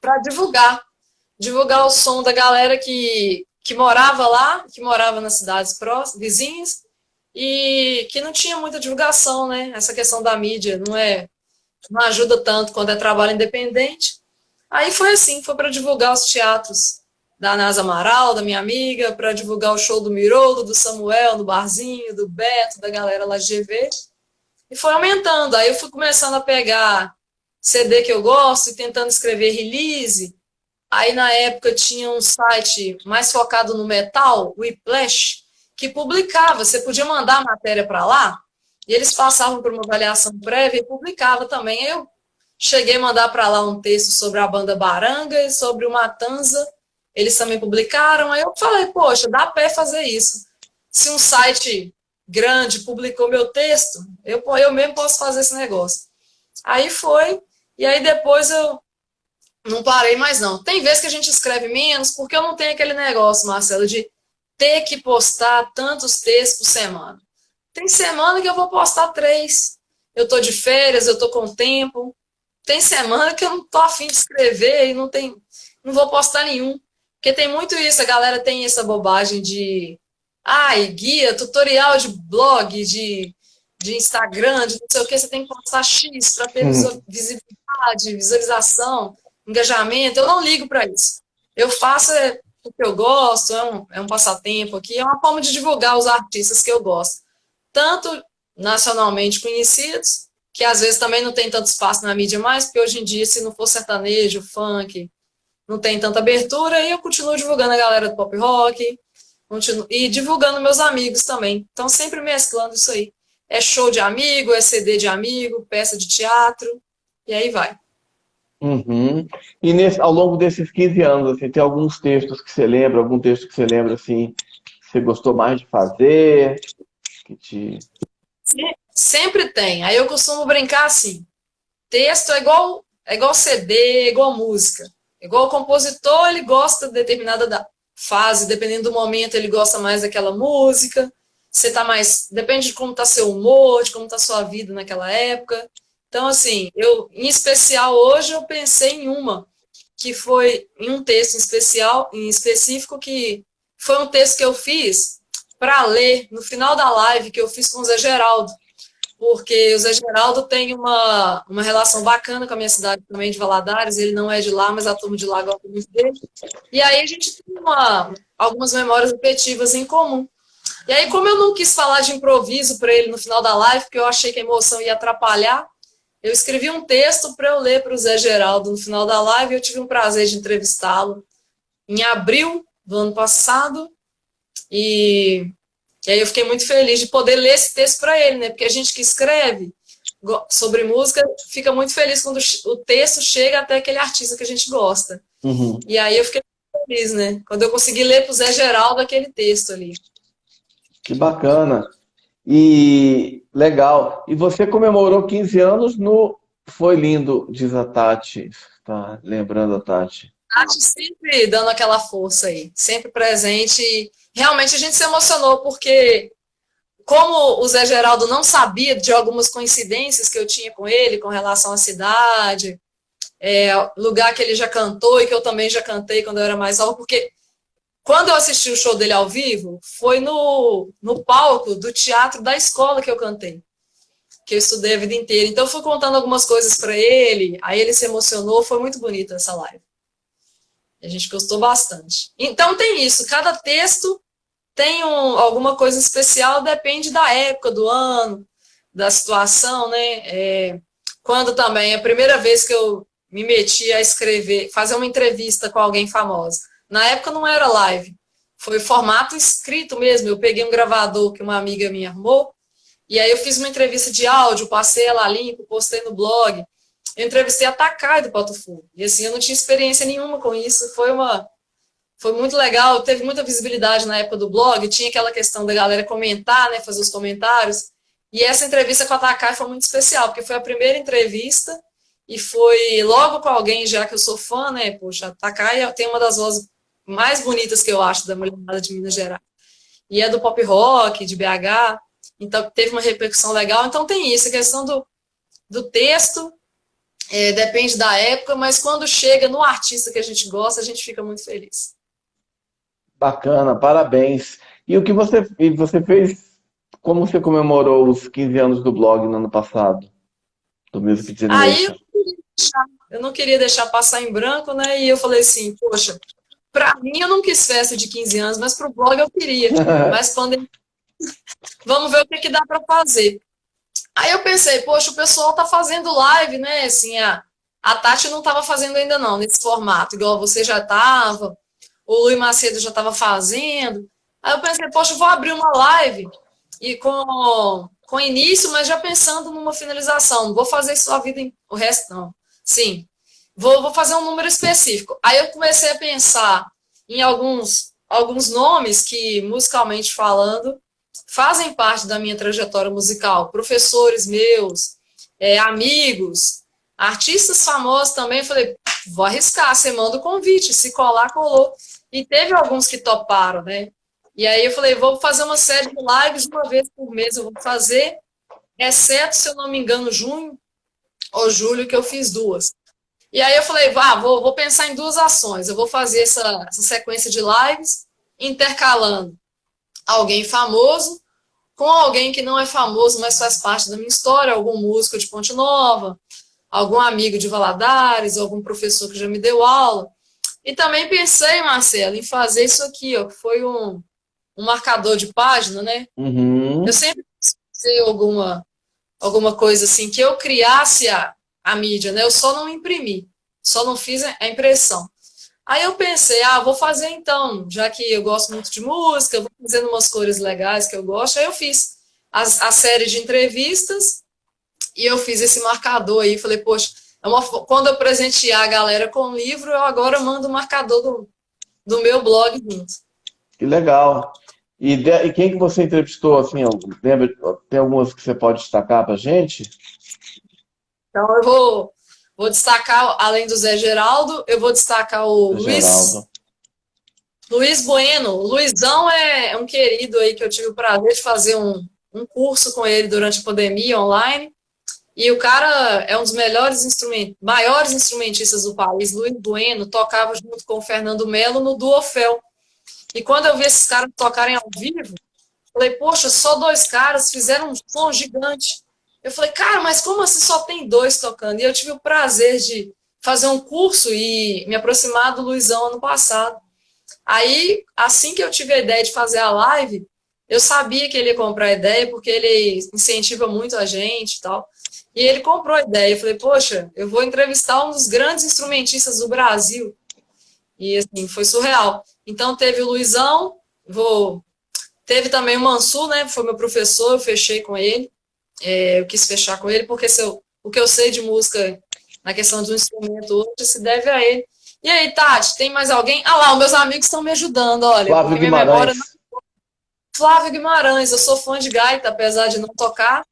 para divulgar o som da galera que morava lá, que morava nas cidades vizinhas, e que não tinha muita divulgação, né? Essa questão da mídia não ajuda tanto quando é trabalho independente. Aí foi assim, foi para divulgar os teatros da Nasa Amaral, da minha amiga, para divulgar o show do Miroldo, do Samuel, do Barzinho, do Beto, da galera lá de GV. E foi aumentando. Aí eu fui começando a pegar CD que eu gosto e tentando escrever release. Aí, na época, tinha um site mais focado no metal, o Whiplash, que publicava. Você podia mandar a matéria para lá, e eles passavam por uma avaliação prévia e publicava também. Aí eu cheguei a mandar para lá um texto sobre a banda Baranga e sobre o Matanza. Eles também publicaram. Aí eu falei, poxa, dá pé fazer isso. Se um site grande publicou meu texto, eu mesmo posso fazer esse negócio. Aí foi, e aí depois eu não parei mais, não. Tem vezes que a gente escreve menos, porque eu não tenho aquele negócio, Marcelo, de ter que postar tantos textos por semana. Tem semana que eu vou postar 3. Eu tô de férias, eu tô com tempo. Tem semana que eu não tô afim de escrever e não vou postar nenhum. Porque tem muito isso, a galera tem essa bobagem de guia, tutorial de blog, de Instagram, de não sei o que, você tem que postar X para ter visibilidade, visualização, engajamento. Eu não ligo para isso. Eu faço porque eu gosto, é um passatempo aqui, é uma forma de divulgar os artistas que eu gosto. Tanto nacionalmente conhecidos, que às vezes também não tem tanto espaço na mídia mais, porque hoje em dia, se não for sertanejo, funk, não tem tanta abertura, e eu continuo divulgando a galera do pop rock, e divulgando meus amigos também. Então, sempre mesclando isso aí. É show de amigo, é CD de amigo, peça de teatro, e aí vai. Uhum. E ao longo desses 15 anos, assim, tem alguns textos que você lembra, algum texto que você lembra, assim, que você gostou mais de fazer, que te... Sempre tem. Aí eu costumo brincar assim: texto é igual CD, é igual música. É igual o compositor, ele gosta de determinada fase, dependendo do momento, ele gosta mais daquela música. Você tá mais. Depende de como tá seu humor, de como tá sua vida naquela época. Então, assim, em especial hoje, eu pensei em uma, que foi em um texto em específico, que foi um texto que eu fiz para ler no final da live que eu fiz com o Zé Geraldo, porque o Zé Geraldo tem uma relação bacana com a minha cidade também, de Valadares. Ele não é de lá, mas a turma de lá gosta muito dele. E aí a gente tem algumas memórias afetivas em comum. E aí, como eu não quis falar de improviso para ele no final da live, porque eu achei que a emoção ia atrapalhar, eu escrevi um texto para eu ler para o Zé Geraldo no final da live, e eu tive um prazer de entrevistá-lo em abril do ano passado, e aí eu fiquei muito feliz de poder ler esse texto para ele, né? Porque a gente que escreve sobre música fica muito feliz quando o texto chega até aquele artista que a gente gosta. Uhum. E aí eu fiquei muito feliz, né? Quando eu consegui ler para o Zé Geraldo aquele texto ali. Que bacana. E legal. E você comemorou 15 anos no Foi Lindo, diz a Tati. Tá lembrando a Tati. Tati sempre dando aquela força aí, sempre presente. E realmente a gente se emocionou, porque como o Zé Geraldo não sabia de algumas coincidências que eu tinha com ele, com relação à cidade, lugar que ele já cantou e que eu também já cantei quando eu era mais nova, porque quando eu assisti o show dele ao vivo, foi no palco do teatro da escola que eu cantei, que eu estudei a vida inteira. Então, eu fui contando algumas coisas para ele, aí ele se emocionou, foi muito bonita essa live. A gente gostou bastante. Então, tem isso, cada texto tem alguma coisa especial, depende da época do ano, da situação, né? Quando também, a primeira vez que eu me meti a escrever, fazer uma entrevista com alguém famosa. Na época não era live, foi formato escrito mesmo. Eu peguei um gravador que uma amiga minha armou, e aí eu fiz uma entrevista de áudio, passei ela limpo, postei no blog. Eu entrevistei a Takai do Pato Fu. E assim, eu não tinha experiência nenhuma com isso. Foi muito legal, teve muita visibilidade na época do blog, tinha aquela questão da galera comentar, né, fazer os comentários. E essa entrevista com a Takai foi muito especial, porque foi a primeira entrevista e foi logo com alguém, já que eu sou fã, né? Poxa, a Takai tem uma das vozes mais bonitas que eu acho da mulherada de Minas Gerais. E é do pop rock, de BH, então teve uma repercussão legal. Então tem isso, a questão do texto, depende da época, mas quando chega no artista que a gente gosta, a gente fica muito feliz. Bacana, parabéns. E o que você fez, como você comemorou os 15 anos do blog no ano passado, do Music Aí Generation? eu não queria deixar passar em branco, né? E eu falei assim, poxa, para mim eu não quis festa de 15 anos, mas para o blog eu queria. Mas pandemia, vamos ver o que dá para fazer. Aí eu pensei, poxa, o pessoal tá fazendo live, né? Assim, a Tati não estava fazendo ainda não, nesse formato, igual você já estava, o Luiz Macedo já estava fazendo. Aí eu pensei, poxa, eu vou abrir uma live e com início, mas já pensando numa finalização. Não vou fazer isso a vida, o resto não. Sim, vou fazer um número específico. Aí eu comecei a pensar em alguns nomes que, musicalmente falando, fazem parte da minha trajetória musical. Professores meus, amigos, artistas famosos também. Eu falei, vou arriscar, você manda o convite, se colar, colou. E teve alguns que toparam, né? E aí eu falei, vou fazer uma série de lives uma vez por mês, eu vou fazer, exceto, se eu não me engano, junho ou julho, que eu fiz duas. E aí eu falei, vou pensar em duas ações. Eu vou fazer essa sequência de lives, intercalando alguém famoso com alguém que não é famoso, mas faz parte da minha história, algum músico de Ponte Nova, algum amigo de Valadares, algum professor que já me deu aula. E também pensei, Marcelo, em fazer isso aqui, ó, que foi um marcador de página, né? Eu Uhum. sempre quis fazer alguma coisa assim, que eu criasse a mídia, né? Eu só não imprimi, só não fiz a impressão. Aí eu pensei, vou fazer então, já que eu gosto muito de música, vou fazendo umas cores legais que eu gosto. Aí eu fiz a série de entrevistas e eu fiz esse marcador aí. Falei, poxa, quando eu presentear a galera com o livro, eu agora mando o marcador do meu blog junto. Que legal. E quem que você entrevistou, assim, lembra, tem algumas que você pode destacar pra gente? Então eu vou destacar, além do Zé Geraldo, eu vou destacar o Geraldo. Luiz Bueno. O Luizão é um querido aí que eu tive o prazer de fazer um curso com ele durante a pandemia online. E o cara é um dos maiores instrumentistas do país. Luiz Bueno tocava junto com o Fernando Melo no Duofel. E quando eu vi esses caras tocarem ao vivo, falei, poxa, só dois caras fizeram um som gigante. Eu falei, cara, mas como assim só tem dois tocando? E eu tive o prazer de fazer um curso e me aproximar do Luizão ano passado. Aí, assim que eu tive a ideia de fazer a live, eu sabia que ele ia comprar a ideia, porque ele incentiva muito a gente e tal. E ele comprou a ideia. Eu falei, poxa, eu vou entrevistar um dos grandes instrumentistas do Brasil. E assim, foi surreal. Então teve o Luizão, teve também o Mansur, né? Foi meu professor, eu fechei com ele. Eu quis fechar com ele, porque o que eu sei de música na questão do instrumento hoje se deve a ele. E aí, Tati, tem mais alguém? Ah lá, os meus amigos estão me ajudando, olha, Flávio porque minha memória não. Guimarães. Flávio Guimarães, eu sou fã de gaita, apesar de não tocar.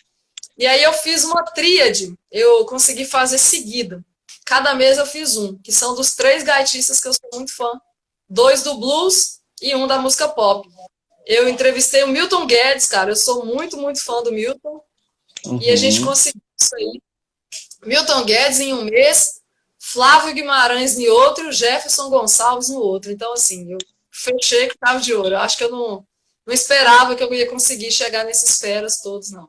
E aí eu fiz uma tríade, eu consegui fazer seguida. Cada mês eu fiz um, que são dos três gaitistas que eu sou muito fã. Dois do blues e um da música pop. Eu entrevistei o Milton Guedes, cara, eu sou muito, muito fã do Milton. E a gente Uhum. conseguiu isso aí. Milton Guedes em um mês, Flávio Guimarães em outro e o Jefferson Gonçalves no outro. Então, assim, eu fechei com chave de ouro. Eu acho que eu não esperava que eu ia conseguir chegar nesses feras todos, não.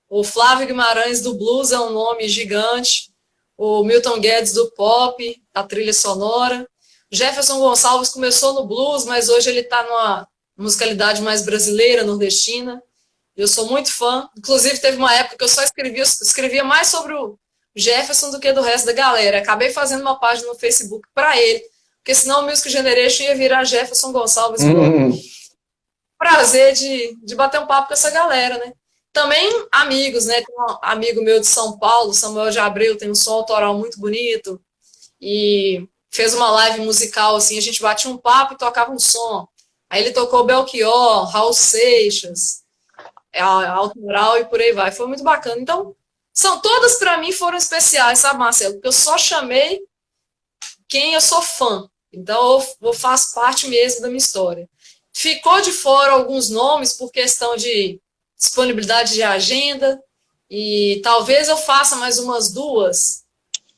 O Flávio Guimarães do blues é um nome gigante. O Milton Guedes do pop, a trilha sonora. Jefferson Gonçalves começou no blues, mas hoje ele está numa musicalidade mais brasileira, nordestina. Eu sou muito fã. Inclusive, teve uma época que eu só escrevia mais sobre o Jefferson do que do resto da galera. Acabei fazendo uma página no Facebook para ele, porque senão o Music Generation ia virar Jefferson Gonçalves Blog. Uhum. Prazer de bater um papo com essa galera, né? Também amigos, né? Tem um amigo meu de São Paulo, Samuel de Abreu, tem um som autoral muito bonito e fez uma live musical, assim, a gente batia um papo e tocava um som. Aí ele tocou Belchior, Raul Seixas, autoral e por aí vai. Foi muito bacana. Então, todas para mim foram especiais, sabe, Marcelo? Porque eu só chamei quem eu sou fã. Então, eu faço parte mesmo da minha história. Ficou de fora alguns nomes por questão de disponibilidade de agenda, e talvez eu faça mais umas duas,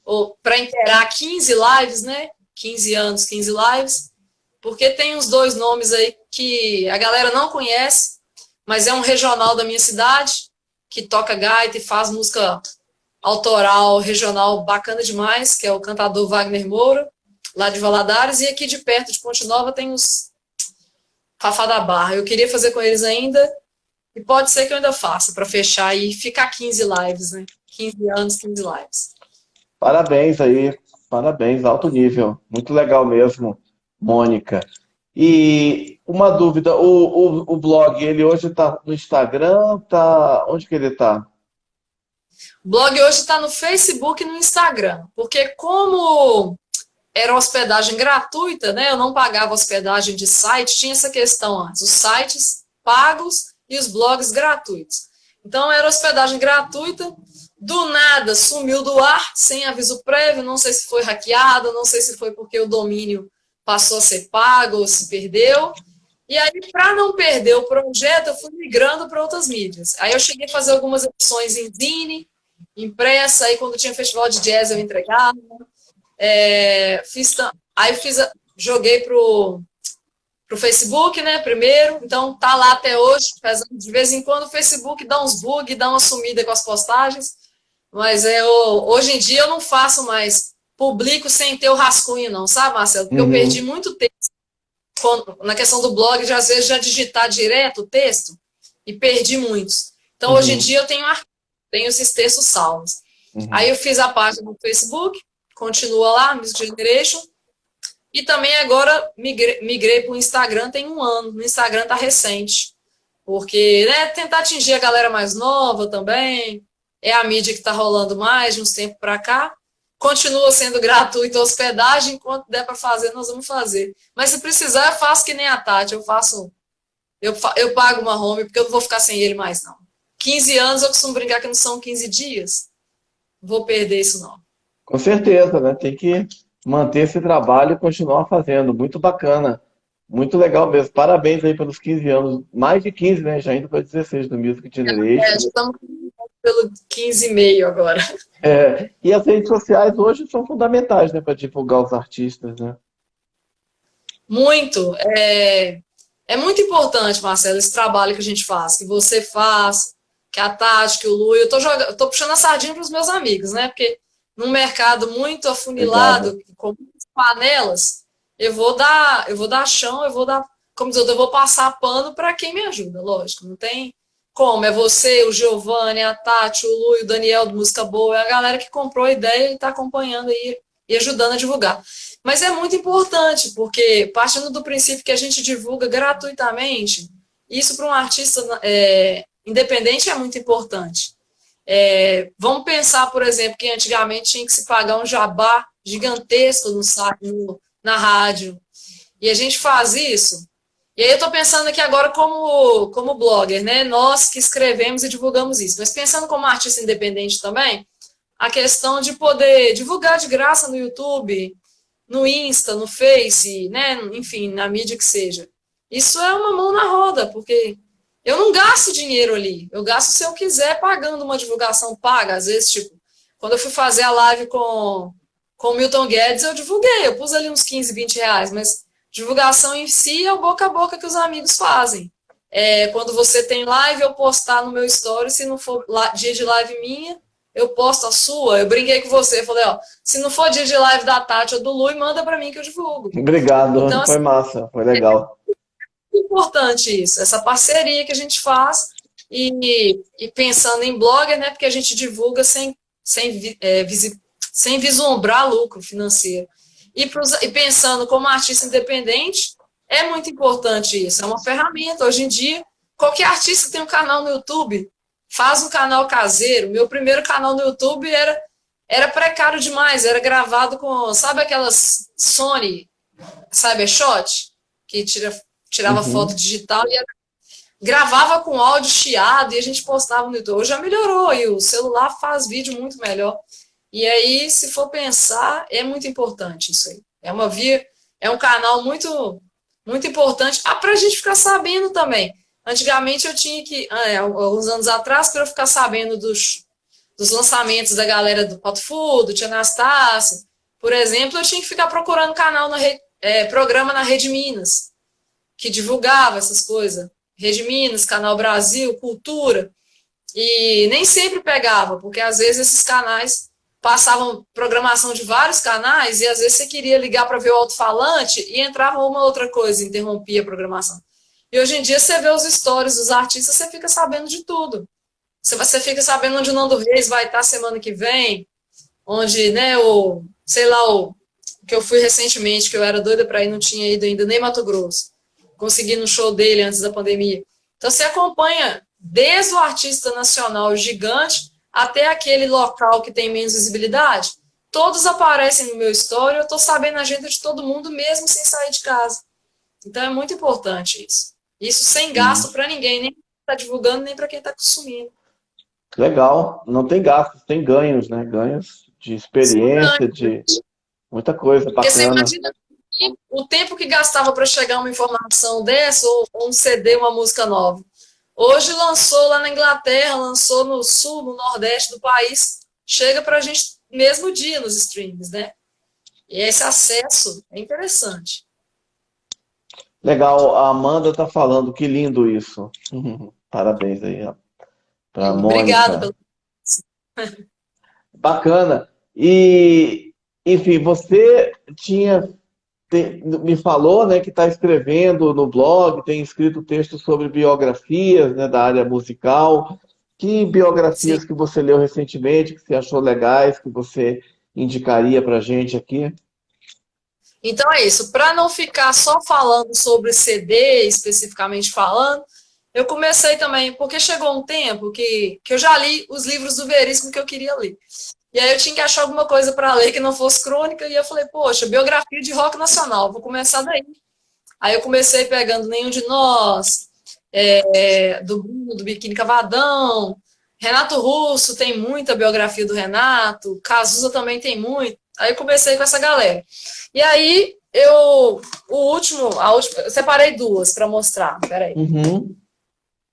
ou para inteirar 15 lives, né? 15 anos, 15 lives, porque tem uns dois nomes aí que a galera não conhece, mas é um regional da minha cidade, que toca gaita e faz música autoral regional bacana demais, que é o cantador Wagner Moura, lá de Valadares, e aqui de perto de Ponte Nova tem os Fafá da Barra. Eu queria fazer com eles ainda, e pode ser que eu ainda faça, para fechar e ficar 15 lives, né? 15 anos, 15 lives. Parabéns aí, parabéns, alto nível. Muito legal mesmo, Mônica. E uma dúvida, o blog, ele hoje está no Instagram, tá, onde que ele está? O blog hoje está no Facebook e no Instagram, porque como era hospedagem gratuita, né? Eu não pagava hospedagem de site, tinha essa questão antes, os sites pagos e os blogs gratuitos. Então era hospedagem gratuita, do nada sumiu do ar, sem aviso prévio, não sei se foi hackeado, não sei se foi porque o domínio passou a ser pago ou se perdeu. E aí, para não perder o projeto, eu fui migrando para outras mídias. Aí eu cheguei a fazer algumas edições em Zine, impressa, aí quando tinha festival de jazz eu entregava. Aí joguei pro Facebook, né, primeiro, então tá lá até hoje, de vez em quando o Facebook dá uns bugs, dá uma sumida com as postagens, mas hoje em dia eu não faço mais publico sem ter o rascunho, não, sabe, Marcelo? Porque eu perdi muito tempo na questão do blog, de às vezes já digitar direto o texto e perdi muitos. Então, hoje em dia, eu tenho esses textos salvos. Aí eu fiz a página no Facebook, continua lá, Music Generation, e também agora migrei para o Instagram tem 1 ano. No Instagram tá recente. Porque, né, tentar atingir a galera mais nova também. É a mídia que está rolando mais de uns tempos para cá. Continua sendo gratuito a hospedagem, enquanto der para fazer, nós vamos fazer. Mas se precisar, eu faço que nem a Tati, eu pago uma home, porque eu não vou ficar sem ele mais, não. 15 anos, eu costumo brincar que não são 15 dias. Não vou perder isso, não. Com certeza, né? Tem que manter esse trabalho e continuar fazendo. Muito bacana. Muito legal mesmo. Parabéns aí pelos 15 anos. Mais de 15, né? Já indo para 16 do Music Generation. Estamos pelo 15,5 agora. E as redes sociais hoje são fundamentais, né? Para divulgar os artistas, né? Muito. É muito importante, Marcelo, esse trabalho que a gente faz, que você faz, que a Tati, que o Lu, eu tô puxando a sardinha para os meus amigos, né? Porque num mercado muito afunilado, com muitas panelas, eu vou dar chão, como dizer, eu vou passar pano para quem me ajuda, lógico, não tem como, é você, o Giovanni, a Tati, o Lu e o Daniel do Música Boa, é a galera que comprou a ideia e está acompanhando aí e ajudando a divulgar. Mas é muito importante, porque partindo do princípio que a gente divulga gratuitamente, isso para um artista independente é muito importante. Vamos pensar, por exemplo, que antigamente tinha que se pagar um jabá gigantesco na rádio, e a gente faz isso. E aí eu estou pensando aqui agora como blogger, né? Nós que escrevemos e divulgamos isso, mas pensando como artista independente também, a questão de poder divulgar de graça no YouTube, no Insta, no Face, né? Enfim, na mídia que seja. Isso é uma mão na roda, porque eu não gasto dinheiro ali. Eu gasto se eu quiser pagando uma divulgação paga. Às vezes, tipo, quando eu fui fazer a live com o Milton Guedes, eu divulguei. Eu pus ali uns 15, 20 reais, mas divulgação em si é o boca a boca que os amigos fazem. Quando você tem live, eu postar no meu story, se não for dia de live minha, eu posto a sua. Eu brinquei com você, falei, se não for dia de live da Tati ou do Lu, manda para mim que eu divulgo. Obrigado, então, foi massa, foi legal. É importante isso, essa parceria que a gente faz e pensando em blogger, né, porque a gente divulga sem vislumbrar lucro financeiro. E pensando como artista independente, é muito importante isso, é uma ferramenta. Hoje em dia, qualquer artista tem um canal no YouTube, faz um canal caseiro. Meu primeiro canal no YouTube era precário demais, era gravado com, sabe aquelas Sony Cybershot, que tirava foto digital e gravava com áudio chiado e a gente postava no YouTube. Hoje já melhorou e o celular faz vídeo muito melhor. E aí, se for pensar, é muito importante isso aí. É um canal muito, muito importante. Para a gente ficar sabendo também. Antigamente eu tinha que, alguns anos atrás, para eu ficar sabendo dos lançamentos da galera do Pato Fu, do Tia Anastácia, por exemplo, eu tinha que ficar procurando programa na Rede Minas, que divulgava essas coisas. Rede Minas, Canal Brasil, Cultura. E nem sempre pegava, porque às vezes esses canais passavam programação de vários canais e às vezes você queria ligar para ver o alto-falante e entrava uma outra coisa, interrompia a programação. E hoje em dia você vê os stories dos artistas, você fica sabendo de tudo. Você fica sabendo onde o Nando Reis vai estar semana que vem, onde, né, o que eu fui recentemente, que eu era doida para ir, não tinha ido ainda nem Mato Grosso. Consegui no show dele antes da pandemia. Então você acompanha desde o artista nacional gigante até aquele local que tem menos visibilidade. Todos aparecem no meu story, eu estou sabendo a agenda de todo mundo, mesmo sem sair de casa. Então é muito importante isso. Isso sem gasto para ninguém, nem para quem está divulgando, nem para quem está consumindo. Legal, não tem gastos, tem ganhos, né? Ganhos de experiência, de muita coisa bacana. Porque você imagina o tempo que gastava para chegar uma informação dessa, ou um CD, uma música nova. Hoje lançou lá na Inglaterra, lançou no sul, no nordeste do país, chega para a gente mesmo dia nos streams, né? E esse acesso é interessante. Legal, a Amanda está falando, que lindo isso. Parabéns aí para a Mônica. Obrigada pelo... Bacana. E enfim, você me falou, né, que está escrevendo no blog, tem escrito textos sobre biografias, né, da área musical. Que Sim. biografias que você leu recentemente, que você achou legais, que você indicaria para a gente aqui? Então é isso. Para não ficar só falando sobre CD, especificamente falando, eu comecei também, porque chegou um tempo que eu já li os livros do Veríssimo que eu queria ler. E aí eu tinha que achar alguma coisa para ler que não fosse crônica, e eu falei, poxa, biografia de rock nacional, vou começar daí. Aí eu comecei pegando Nenhum de Nós, do Bruno, do Biquíni Cavadão, Renato Russo tem muita biografia do Renato, Cazuza também tem muito. Aí eu comecei com essa galera. E aí eu separei duas para mostrar. Peraí. Uhum,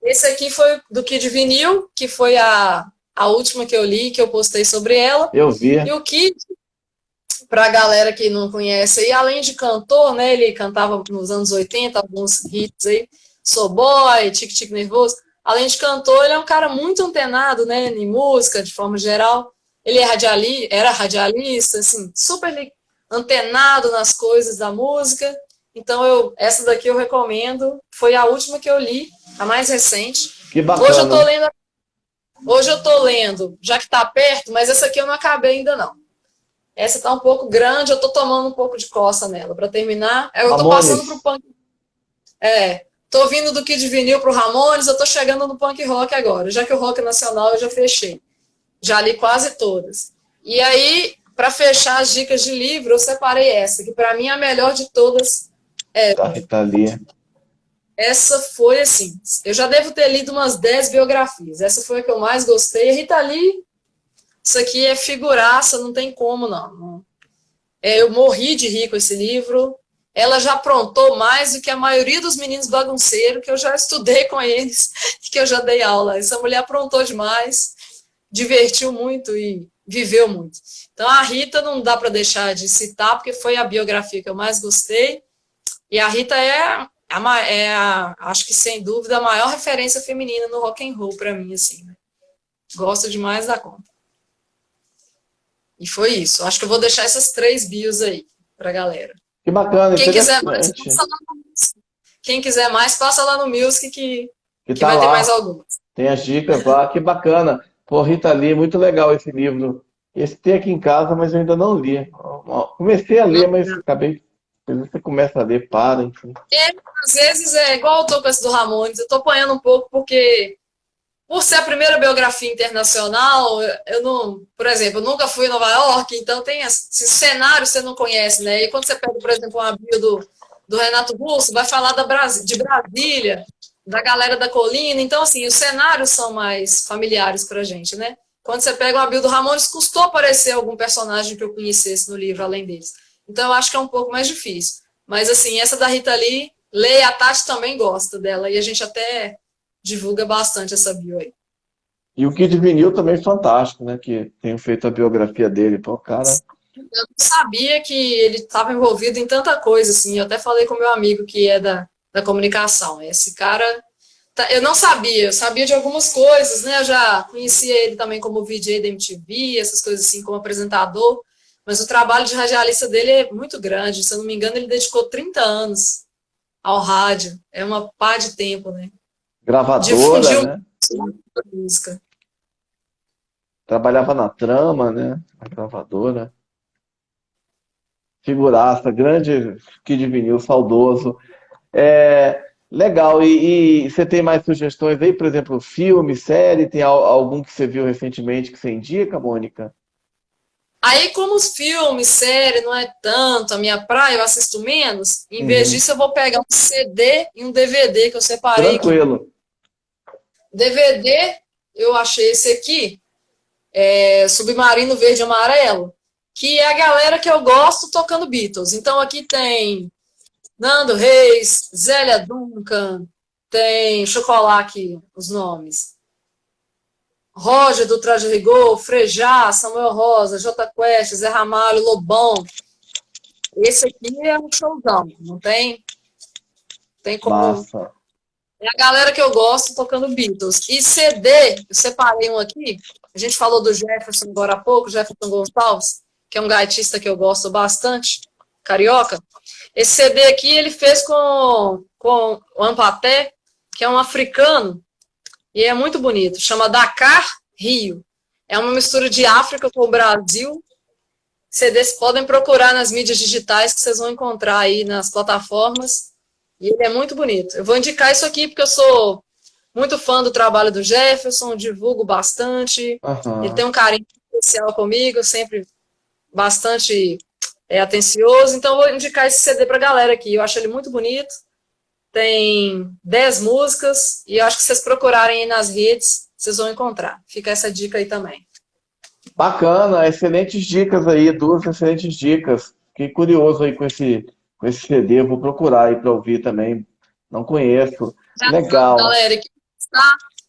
Esse aqui foi do Kid Vinil, que foi a última que eu li, que eu postei sobre ela. eu vi. E o Kid, para a galera que não conhece, e além de cantor, né, ele cantava nos anos 80, alguns hits aí, Sou Boy, Tique Tique Nervoso. Além de cantor, ele é um cara muito antenado, né, em música, de forma geral. Ele era radialista, assim, super antenado nas coisas da música. Então, essa daqui eu recomendo. Foi a última que eu li, a mais recente. Que Hoje eu bacana. tô lendo, já que tá perto, mas essa aqui eu não acabei ainda não. Essa tá um pouco grande, eu tô tomando um pouco de coça nela. Para terminar, eu tô passando pro Ramones. punk. Tô vindo do Kid Vinil pro Ramones, eu tô chegando no punk rock agora. Já que o rock nacional eu já fechei. Já li quase todas. E aí, para fechar as dicas de livro, eu separei essa, que para mim é a melhor de todas. Da Rita Lee. Essa foi assim, eu já devo ter lido umas 10 biografias. Essa foi a que eu mais gostei. Rita Lee, isso aqui é figuraça, não tem como não. Eu morri de rir com esse livro. Ela já aprontou mais do que a maioria dos meninos bagunceiros que eu já estudei com eles, que eu já dei aula. Essa mulher aprontou demais, divertiu muito e viveu muito. Então a Rita não dá para deixar de citar, porque foi a biografia que eu mais gostei. E a Rita acho que sem dúvida, a maior referência feminina no rock and roll para mim, assim. Né? Gosto demais da conta. E foi isso. Acho que eu vou deixar essas 3 bios aí pra galera. Que bacana, Quem quiser mais, interessante. passa lá no Music. Quem quiser mais, passa lá no Music Que que tá vai ter mais lá, algumas. tem as dicas lá, que bacana. Pô, Rita Lee, muito legal esse livro. Esse tem aqui em casa, mas eu ainda não li. Comecei a ler, mas acabei. Às vezes você começa a ler, para, enfim. Às vezes é igual eu tô com esse do Ramones, eu tô apanhando um pouco porque por ser a primeira biografia internacional, eu não, por exemplo, eu nunca fui em Nova York, então tem esse cenário que você não conhece, né? E quando você pega, por exemplo, uma bio do Renato Russo, vai falar de Brasília, da galera da colina, então assim, os cenários são mais familiares pra gente, né? Quando você pega uma bio do Ramones, custou aparecer algum personagem que eu conhecesse no livro, além deles. Então eu acho que é um pouco mais difícil. Mas assim, essa da Rita Lee, Leia, a Tati também gosta dela, e a gente até divulga bastante essa bio aí. E o Kid Vinil também fantástico, né? Que tenho feito a biografia dele. Pô, cara, Eu não sabia que ele estava envolvido em tanta coisa, assim. Eu até falei com meu amigo que é da comunicação. Esse cara, eu não sabia, eu sabia de algumas coisas, né? Eu já conhecia ele também como VJ da MTV, essas coisas assim, como apresentador. Mas o trabalho de radialista dele é muito grande. Se eu não me engano, ele dedicou 30 anos ao rádio. É uma pá de tempo, né? gravadora, Difundiu né? muito a música. Trabalhava na Trama, né? A gravadora. Figuraça, grande Kid Vinil, saudoso. Legal, e você tem mais sugestões aí? Por exemplo, filme, série? Tem algum que você viu recentemente que você indica, Mônica? Aí, como os filmes, série, não é tanto a minha praia, eu assisto menos, em vez Uhum. disso eu vou pegar um CD e um DVD que eu separei aqui. Tranquilo. DVD, eu achei esse aqui, Submarino Verde e Amarelo, que é a galera que eu gosto tocando Beatles. Então aqui tem Nando Reis, Zélia Duncan, tem Chocolate, os nomes. Roger do Traje Rigor, Frejá, Samuel Rosa, J Quest, Zé Ramalho, Lobão. Esse aqui é um showzão, não tem como. Massa. É a galera que eu gosto tocando Beatles. E CD, eu separei um aqui. A gente falou do Jefferson agora há pouco, Jefferson Gonçalves. que é um gaitista que eu gosto bastante, carioca. Esse CD aqui ele fez com o Ampaté, que é um africano, e é muito bonito. Chama Dakar Rio. É uma mistura de África com o Brasil. CDs podem procurar nas mídias digitais que vocês vão encontrar aí nas plataformas. E ele é muito bonito. Eu vou indicar isso aqui porque eu sou muito fã do trabalho do Jefferson, divulgo bastante. Ele tem um carinho especial comigo, sempre bastante atencioso. Então, eu vou indicar esse CD para a galera aqui. Eu acho ele muito bonito. Tem 10 músicas e eu acho que se vocês procurarem aí nas redes, vocês vão encontrar. Fica essa dica aí também. Bacana, excelentes dicas aí, duas excelentes dicas. Fiquei curioso aí com esse CD, vou procurar aí para ouvir também. Não conheço. Legal. Galera,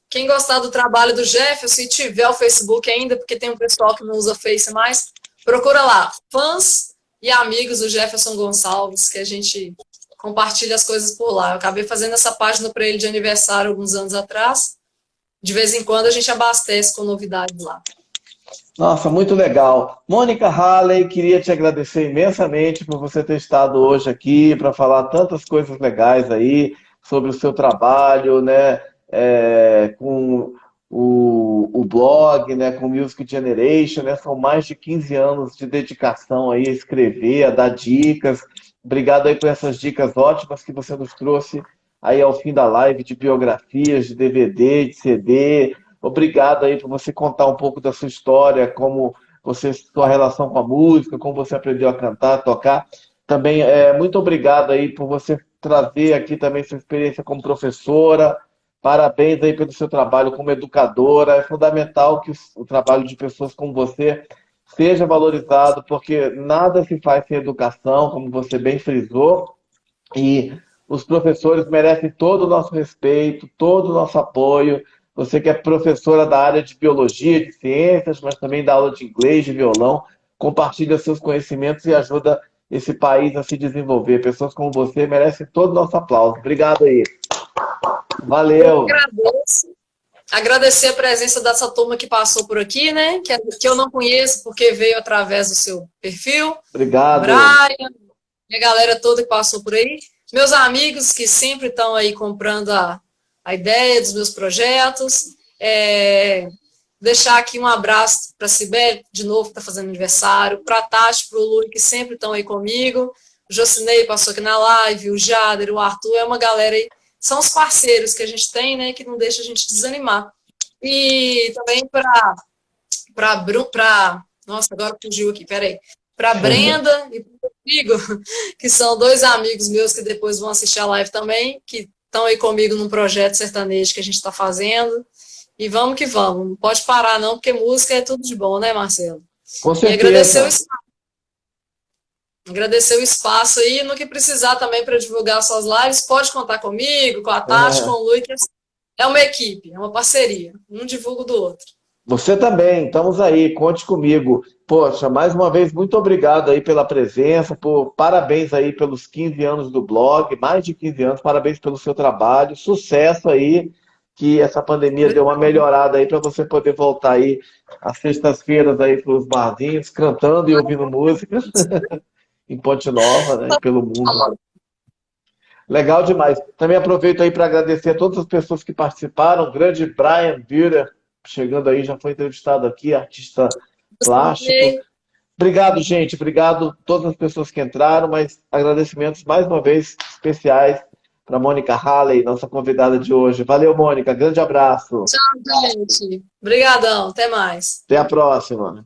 quem gostar do trabalho do Jefferson, se tiver o Facebook ainda, porque tem um pessoal que não usa Face mais, procura lá, fãs e amigos do Jefferson Gonçalves, que a gente compartilha as coisas por lá. Eu acabei fazendo essa página para ele de aniversário alguns anos atrás. De vez em quando a gente abastece com novidades lá. Nossa, muito legal. Mônica Halley, queria te agradecer imensamente por você ter estado hoje aqui para falar tantas coisas legais aí sobre o seu trabalho, né, com o blog, né, com Music Generation, né, são mais de 15 anos de dedicação aí a escrever, a dar dicas. Obrigado aí por essas dicas ótimas que você nos trouxe aí ao fim da live de biografias, de DVD, de CD. Obrigado aí por você contar um pouco da sua história, como sua relação com a música, como você aprendeu a cantar, a tocar. Também muito obrigado aí por você trazer aqui também sua experiência como professora. Parabéns aí pelo seu trabalho como educadora. É fundamental que o trabalho de pessoas como você seja valorizado, porque nada se faz sem educação, como você bem frisou, e os professores merecem todo o nosso respeito, todo o nosso apoio. Você que é professora da área de biologia, de ciências, mas também dá aula de inglês, de violão, compartilha seus conhecimentos e ajuda esse país a se desenvolver. Pessoas como você merecem todo o nosso aplauso. Obrigado aí. Valeu. Eu agradeço. Agradecer a presença dessa turma que passou por aqui, né? Que eu não conheço porque veio através do seu perfil. Obrigado. Brian, e a galera toda que passou por aí. Meus amigos que sempre estão aí comprando a ideia dos meus projetos. Deixar aqui um abraço para a Cibele, de novo, que está fazendo aniversário. Para a Tati, para o Lui, que sempre estão aí comigo. O Jocinei passou aqui na live, o Jader, o Arthur, é uma galera aí. São os parceiros que a gente tem, né, que não deixa a gente desanimar. E também nossa, agora fugiu aqui, peraí. Para Brenda e para o Rodrigo, que são dois amigos meus que depois vão assistir a live também, que estão aí comigo num projeto sertanejo que a gente está fazendo. E vamos que vamos. Não pode parar, não, porque música é tudo de bom, né, Marcelo? Com certeza. E agradecer o espaço aí, no que precisar também para divulgar suas lives, pode contar comigo, com a Tati, com o Lui, que é uma equipe, é uma parceria, um divulga do outro. Você também, estamos aí, conte comigo. Poxa, mais uma vez, muito obrigado aí pela presença, parabéns aí pelos 15 anos do blog, mais de 15 anos, parabéns pelo seu trabalho, sucesso aí, que essa pandemia deu uma melhorada aí para você poder voltar aí às sextas-feiras aí para os barzinhos, cantando e ouvindo música. Em Ponte Nova, né, pelo mundo. Legal demais. Também aproveito aí para agradecer a todas as pessoas que participaram. O grande Brian Buehler, chegando aí, já foi entrevistado aqui, artista plástico. Obrigado, gente. Obrigado a todas as pessoas que entraram, mas agradecimentos mais uma vez especiais para Mônica Halley, nossa convidada de hoje. Valeu, Mônica. Grande abraço. Tchau, gente. Obrigadão. Até mais. Até a próxima.